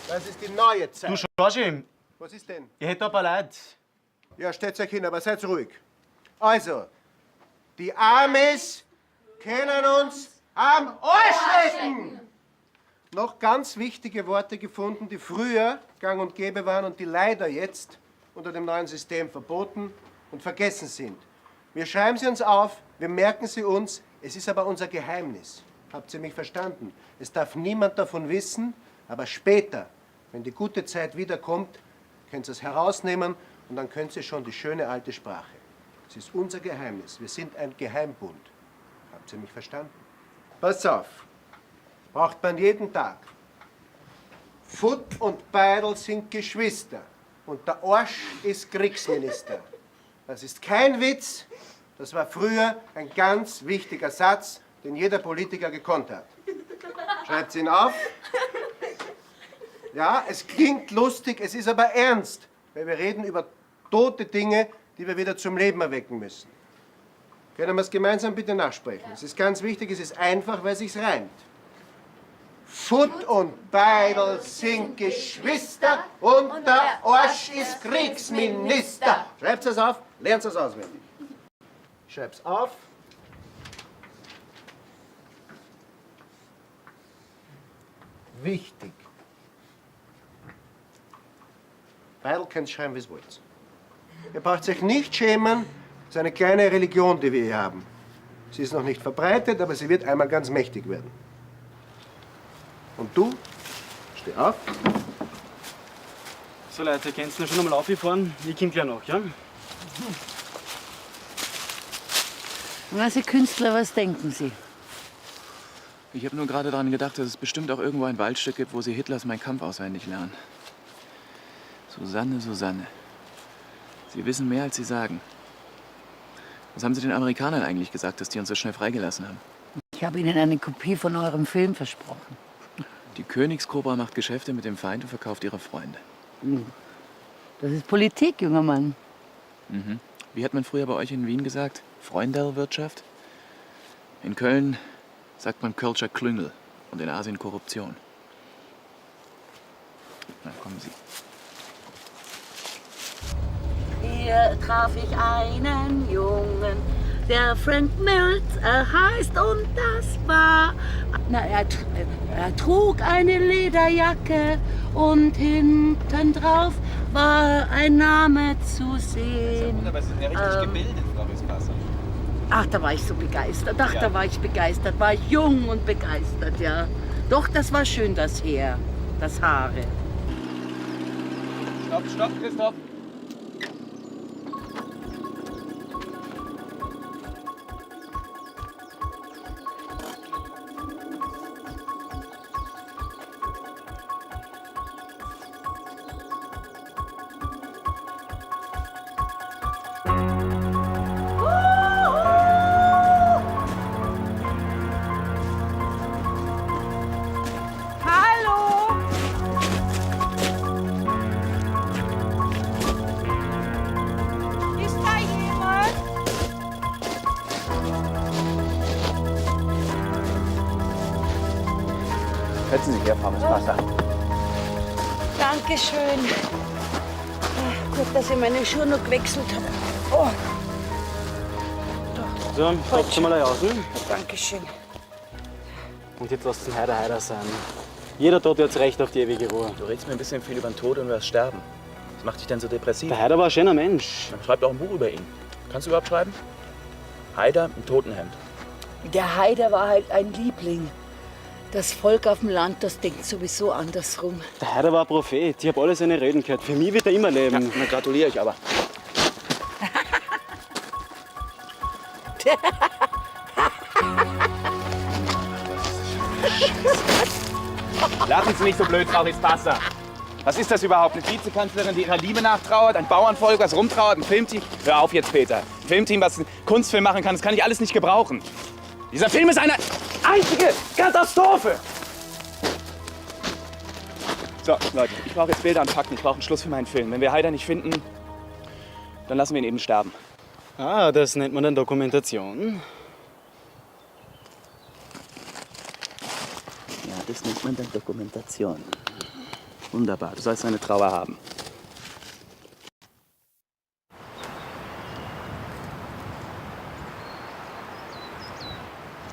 Das ist die neue Zeit. Du, Georgi, Was ist denn? ich hätte ein paar Leute. Ja, stellt euch hin, aber seid ruhig. Also, die Amis können uns am Arsch lecken! Noch ganz wichtige Worte gefunden, die früher gang und gäbe waren und die leider jetzt unter dem neuen System verboten und vergessen sind. Wir schreiben sie uns auf, wir merken sie uns, es ist aber unser Geheimnis. Habt ihr mich verstanden? Es darf niemand davon wissen, aber später, wenn die gute Zeit wiederkommt, könnt ihr es herausnehmen und dann könnt ihr schon die schöne alte Sprache. Es ist unser Geheimnis. Wir sind ein Geheimbund. Habt ihr mich verstanden? Pass auf. Braucht man jeden Tag. Futt und Beidel sind Geschwister und der Arsch ist Kriegsminister. Das ist kein Witz, das war früher ein ganz wichtiger Satz, den jeder Politiker gekonnt hat. Schreibt ihn auf. Ja, es klingt lustig, es ist aber ernst, weil wir reden über tote Dinge, die wir wieder zum Leben erwecken müssen. Können wir es gemeinsam bitte nachsprechen? Es ist ganz wichtig, es ist einfach, weil es sich reimt. Futt und Beidel sind Geschwister und der Arsch ist Kriegsminister. Schreibt es auf, lernt es auswendig. Schreib's auf. Wichtig. Beidel könnt schreiben, wie es wollt. Ihr braucht sich nicht schämen, es ist eine kleine Religion, die wir hier haben. Sie ist noch nicht verbreitet, aber sie wird einmal ganz mächtig werden. Und du, steh auf. So Leute, könnt ihr schon einmal aufgefahren? Ich komm gleich nach, ja? Na, Sie Künstler, was denken Sie? Ich habe nur gerade daran gedacht, dass es bestimmt auch irgendwo ein Waldstück gibt, wo Sie Hitlers Mein Kampf auswendig lernen. Susanne, Susanne. Sie wissen mehr, als Sie sagen. Was haben Sie den Amerikanern eigentlich gesagt, dass die uns so schnell freigelassen haben? Ich habe Ihnen eine Kopie von eurem Film versprochen. Die Königskobra macht Geschäfte mit dem Feind und verkauft ihre Freunde. Das ist Politik, junger Mann. Mhm. Wie hat man früher bei euch in Wien gesagt? Freundelwirtschaft? In Köln sagt man Kölscher Klüngel und in Asien Korruption. Na, kommen Sie. Hier traf ich einen Jungen, der Frank Mills heißt, und das war... Na, er trug eine Lederjacke und hinten drauf war ein Name zu sehen. Aber Sie sind ja richtig gebildet, Frau Wiesbasser. Ach, da war ich so begeistert. Ach, da war ich begeistert. War ich jung und begeistert, ja. Doch, das war schön, das Heer, das Haare. Stopp, stopp, Christoph. Setzen Sie sich her, Frau Mispasser. Dankeschön. Gut, dass ich meine Schuhe noch gewechselt habe. Oh, So, klopft mal aus. Dankeschön. Und jetzt lasst den Heider sein. Jeder Tote hat Recht auf die ewige Ruhe. Du redest mir ein bisschen viel über den Tod und über das Sterben. Was macht dich denn so depressiv? Der Heider war ein schöner Mensch. Dann schreib doch ein Buch über ihn. Kannst du überhaupt schreiben? Heider im Totenhemd. Der Heider war halt ein Liebling. Das Volk auf dem Land, das denkt sowieso andersrum. Der Heider war ein Prophet. Ich habe alle seine Reden gehört. Für mich wird er immer leben. Ja, dann gratuliere ich aber. Lachen Sie nicht so blöd, Frau Mispasser. Was ist das überhaupt? Eine Vizekanzlerin, die ihrer Liebe nachtrauert? Ein Bauernvolk, was rumtrauert? Ein Filmteam? Hör auf jetzt, Peter. Ein Filmteam, was einen Kunstfilm machen kann, das kann ich alles nicht gebrauchen. Dieser Film ist eine einzige Katastrophe! So, Leute, ich brauche jetzt Bilder und Fakten. Ich brauche einen Schluss für meinen Film. Wenn wir Heider nicht finden, dann lassen wir ihn eben sterben. Ah, das nennt man dann Dokumentation. Ja, das nennt man dann Dokumentation. Wunderbar, du sollst deine Trauer haben.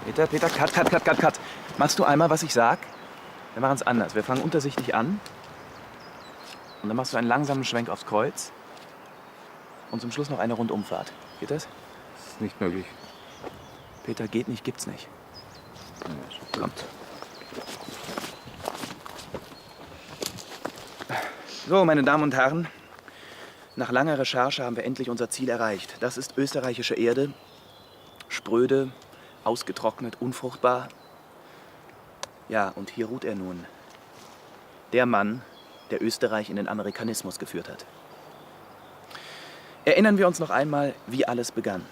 Peter, cut. Machst du einmal, was ich sag? Wir machen es anders. Wir fangen untersichtig an. Und dann machst du einen langsamen Schwenk aufs Kreuz. Und zum Schluss noch eine Rundumfahrt. Geht das? Das ist nicht möglich. Peter, geht nicht, gibt's nicht. Kommt. So, meine Damen und Herren, nach langer Recherche haben wir endlich unser Ziel erreicht. Das ist österreichische Erde, spröde, ausgetrocknet, unfruchtbar. Ja, und hier ruht er nun. Der Mann, der Österreich in den Amerikanismus geführt hat. Erinnern wir uns noch einmal, wie alles begann.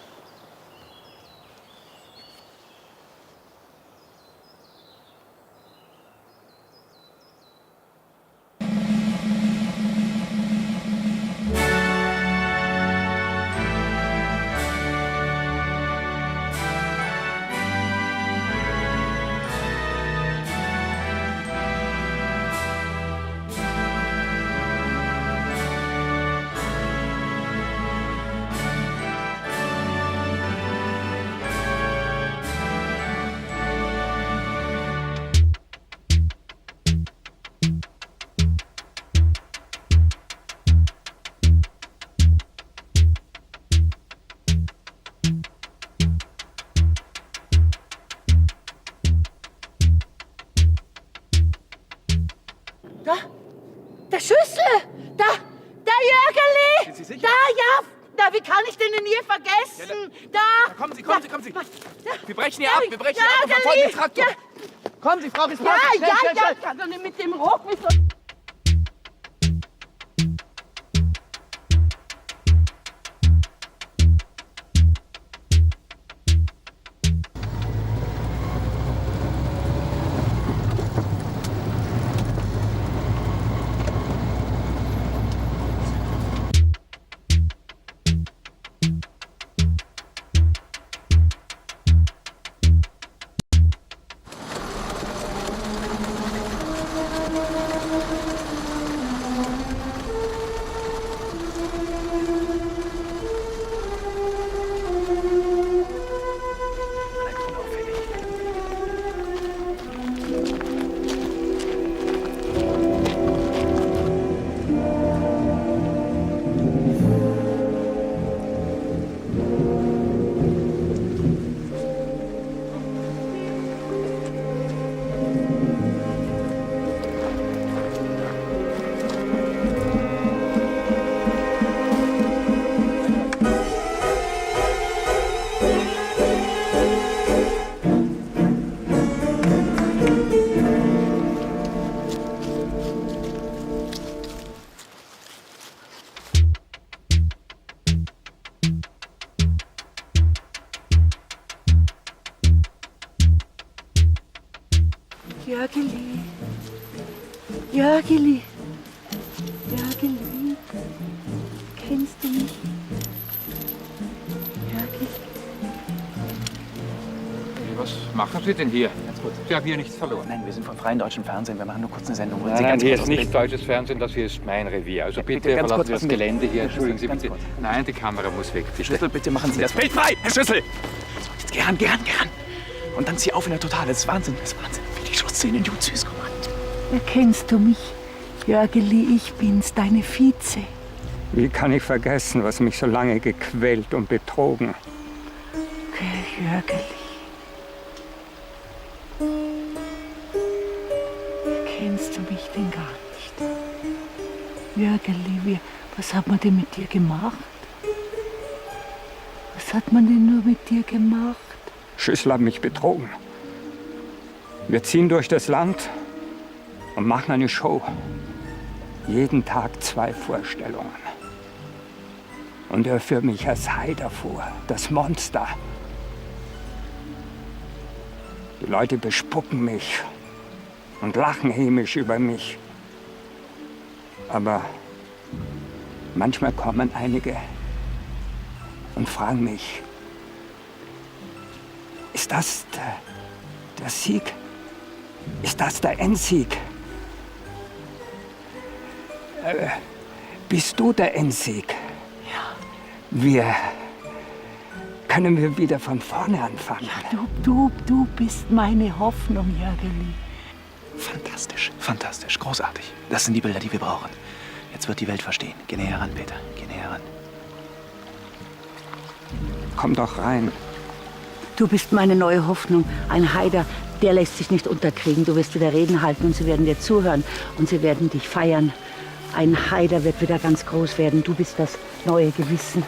Da, der Schüssel! Da, der Jörgeli! Sind Sie sicher? Da, ja! Na, wie kann ich den denn je vergessen? Da! Kommen Sie. Wir brechen hier ab, wir brechen ab und Jörgeli! verfolgen den Traktor. Kommen Sie, Frau Mispasser, schnell. Kann doch nicht mit dem Rock, wie so... Jörgeli. Jörgeli. Jörgeli. Kennst du mich? Jörgeli. Was machen Sie denn hier? Ganz kurz. Sie haben hier nichts verloren. Nein, wir sind vom Freien Deutschen Fernsehen. Wir machen nur kurz eine Sendung. Wollen Sie Nein, ganz hier kurz ist aus nicht Bild- deutsches Fernsehen, das hier ist mein Revier. Also bitte ganz verlassen kurz, Sie das was- Gelände hier. Herr Schüssel, Entschuldigen Sie ganz bitte. kurz. Nein, die Kamera muss weg, Herr bitte. Schüssel, bitte machen Sie das Bild frei! Herr Schüssel! So, jetzt geh ran. Und dann zieh auf in der Totale. Das ist Wahnsinn, Wie die Schlussszene in Jud Süß, komm an. Erkennst du mich? Jörgeli, ich bin's, deine Vize. Wie kann ich vergessen, was mich so lange gequält und betrogen? Jörgeli. Kennst du mich denn gar nicht? Jörgeli, was hat man denn mit dir gemacht? Was hat man denn nur mit dir gemacht? Schüssel hat mich betrogen. Wir ziehen durch das Land und machen eine Show. Jeden Tag 2 Vorstellungen. Und er führt mich als Heider vor, das Monster. Die Leute bespucken mich und lachen hämisch über mich. Aber manchmal kommen einige und fragen mich, ist das der Sieg? Ist das der Endsieg? Bist du der Endsieg? Ja. Können wir wieder von vorne anfangen? Ja, du bist meine Hoffnung, Jörgeli. Fantastisch, großartig. Das sind die Bilder, die wir brauchen. Jetzt wird die Welt verstehen. Geh näher ran, Peter. Geh näher ran. Komm doch rein. Du bist meine neue Hoffnung. Ein Heider, der lässt sich nicht unterkriegen. Du wirst wieder Reden halten und sie werden dir zuhören und sie werden dich feiern. Ein Heider wird wieder ganz groß werden. Du bist das neue Gewissen.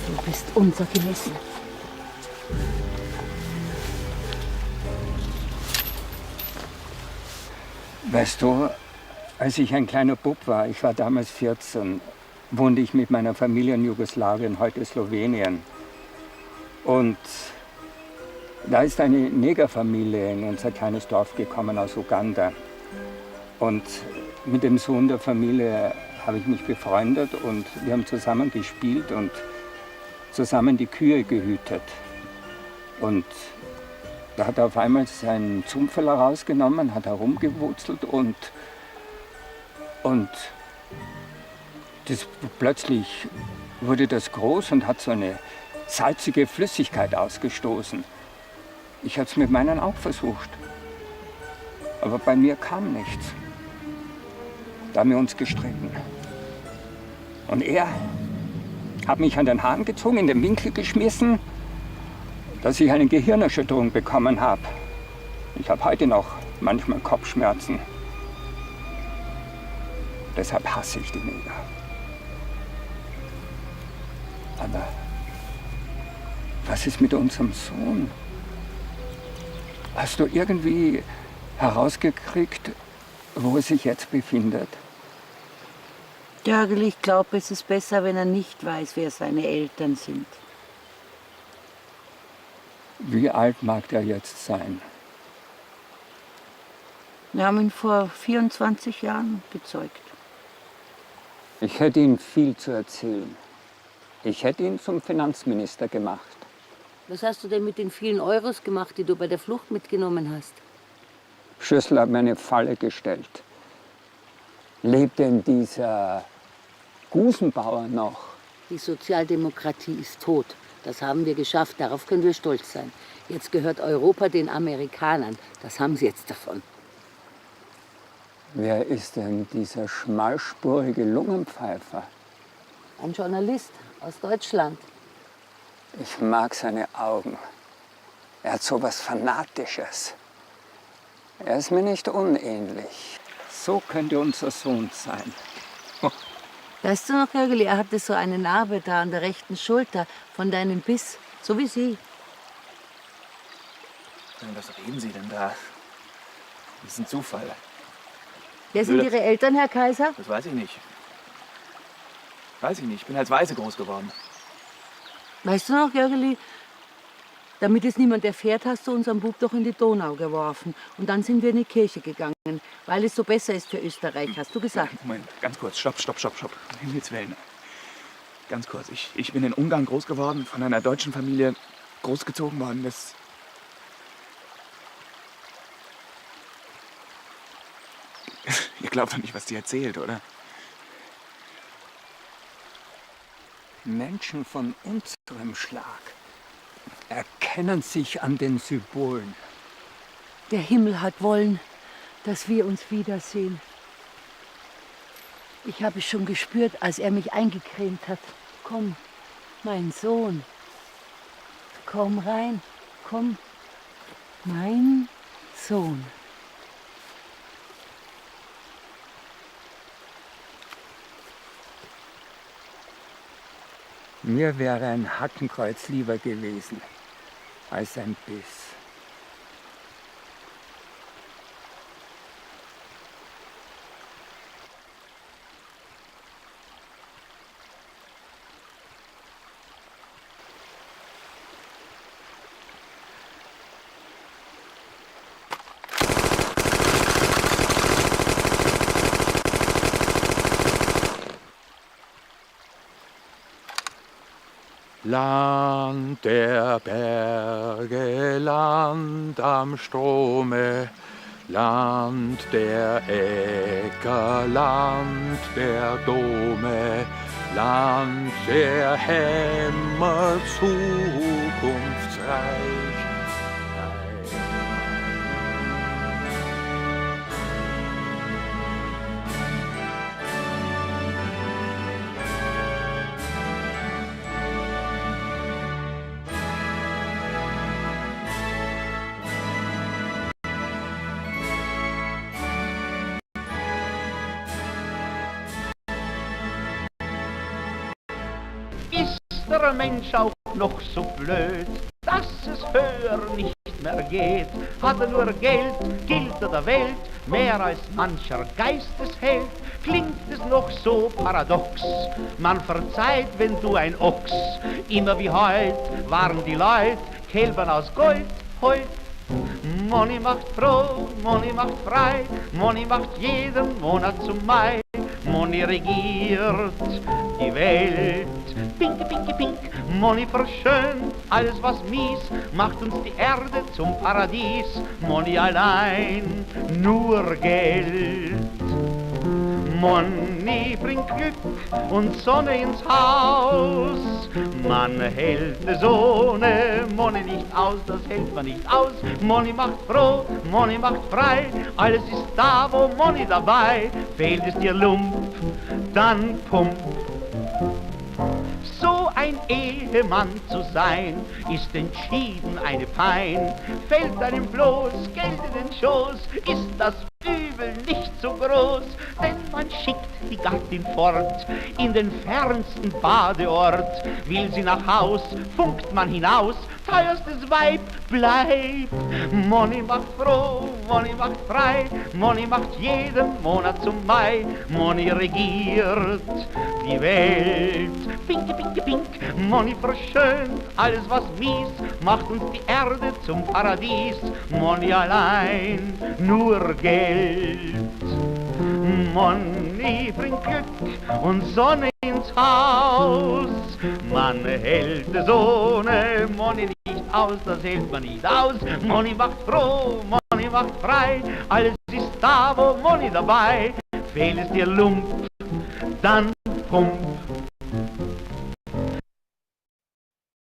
Du bist unser Gewissen. Weißt du, als ich ein kleiner Bub war, ich war damals 14, wohnte ich mit meiner Familie in Jugoslawien, heute Slowenien. Und da ist eine Negerfamilie in unser kleines Dorf gekommen aus Uganda. Und mit dem Sohn der Familie habe ich mich befreundet und wir haben zusammen gespielt und zusammen die Kühe gehütet. Und da hat er auf einmal seinen Zumpfeler rausgenommen, hat herumgewurzelt und plötzlich wurde das groß und hat so eine salzige Flüssigkeit ausgestoßen. Ich habe es mit meinen auch versucht, aber bei mir kam nichts. Da haben wir uns gestritten. Und er hat mich an den Haaren gezogen, in den Winkel geschmissen, dass ich eine Gehirnerschütterung bekommen habe. Ich habe heute noch manchmal Kopfschmerzen. Deshalb hasse ich die Neger. Aber was ist mit unserem Sohn? Hast du irgendwie herausgekriegt, wo er sich jetzt befindet? Jörgeli, ich glaube, es ist besser, wenn er nicht weiß, wer seine Eltern sind. Wie alt mag der jetzt sein? Wir haben ihn vor 24 Jahren gezeugt. Ich hätte ihm viel zu erzählen. Ich hätte ihn zum Finanzminister gemacht. Was hast du denn mit den vielen Euros gemacht, die du bei der Flucht mitgenommen hast? Schüssel hat mir eine Falle gestellt. Lebt denn dieser Gusenbauer noch? Die Sozialdemokratie ist tot. Das haben wir geschafft. Darauf können wir stolz sein. Jetzt gehört Europa den Amerikanern. Das haben sie jetzt davon. Wer ist denn dieser schmalspurige Lungenpfeifer? Ein Journalist aus Deutschland. Ich mag seine Augen. Er hat so was Fanatisches. Er ist mir nicht unähnlich. So könnte unser Sohn sein. Weißt du noch, Jörgeli, er hatte so eine Narbe da an der rechten Schulter von deinem Biss, so wie Sie. Was reden Sie denn da? Das ist ein Zufall. Wer sind Ihre Eltern, Herr Kaiser? Das weiß ich nicht. Ich bin als Waise groß geworden. Weißt du noch, Jörgeli, damit es niemand erfährt, hast du unseren Bub doch in die Donau geworfen. Und dann sind wir in die Kirche gegangen, weil es so besser ist für Österreich, hast du gesagt. Moment, ganz kurz, stopp. Um Himmels Willen. Ganz kurz, ich bin in Ungarn groß geworden, von einer deutschen Familie großgezogen worden. glaubt doch nicht, was die erzählt, oder? Menschen von unserem Schlag erkennen sich an den Symbolen. Der Himmel hat wollen, dass wir uns wiedersehen. Ich habe es schon gespürt, als er mich eingecremt hat. Komm, mein Sohn. Komm rein, komm, mein Sohn. Mir wäre ein Hackenkreuz lieber gewesen als ein Biss. Land der Berge, Land am Strome, Land der Äcker, Land der Dome, Land der Hämmer zukunftsreich. Der Mensch auch noch so blöd, dass es höher nicht mehr geht. Hat er nur Geld, gilt er der Welt mehr als mancher Geistesheld. Klingt es noch so paradox, man verzeiht, wenn du ein Ochs. Immer wie heut waren die Leut Kälbern aus Gold, heut. Money macht froh, Money macht frei, Money macht jeden Monat zum Mai. Money regiert die Welt, pinke, pinke, pink. Money verschönt alles, was mies, macht uns die Erde zum Paradies. Money allein, nur Geld. Money bringt Glück und Sonne ins Haus. Man hält es ohne Money nicht aus, das hält man nicht aus. Money macht froh, Money macht frei, alles ist da, wo Money dabei. Fehlt es dir Lump, dann Pump. So ein Ehemann zu sein, ist entschieden eine Pein. Fällt einem bloß Geld in den Schoß, ist das Übel nicht so groß, denn man schickt die Gattin fort in den fernsten Badeort. Will sie nach Haus, funkt man hinaus, teuerstes Weib bleibt. Money macht froh, Money macht frei, Money macht jeden Monat zum Mai. Money regiert die Welt, pinke, pinke, pink. Money verschönt alles, was mies, macht uns die Erde zum Paradies. Money allein, nur Geld. Money bringt Glück und Sonne ins Haus. Man hält es ohne Money nicht aus, das hält man nicht aus. Money macht froh, Money macht frei, alles ist da, wo Money dabei. Fehlt es dir Lump, dann Pump.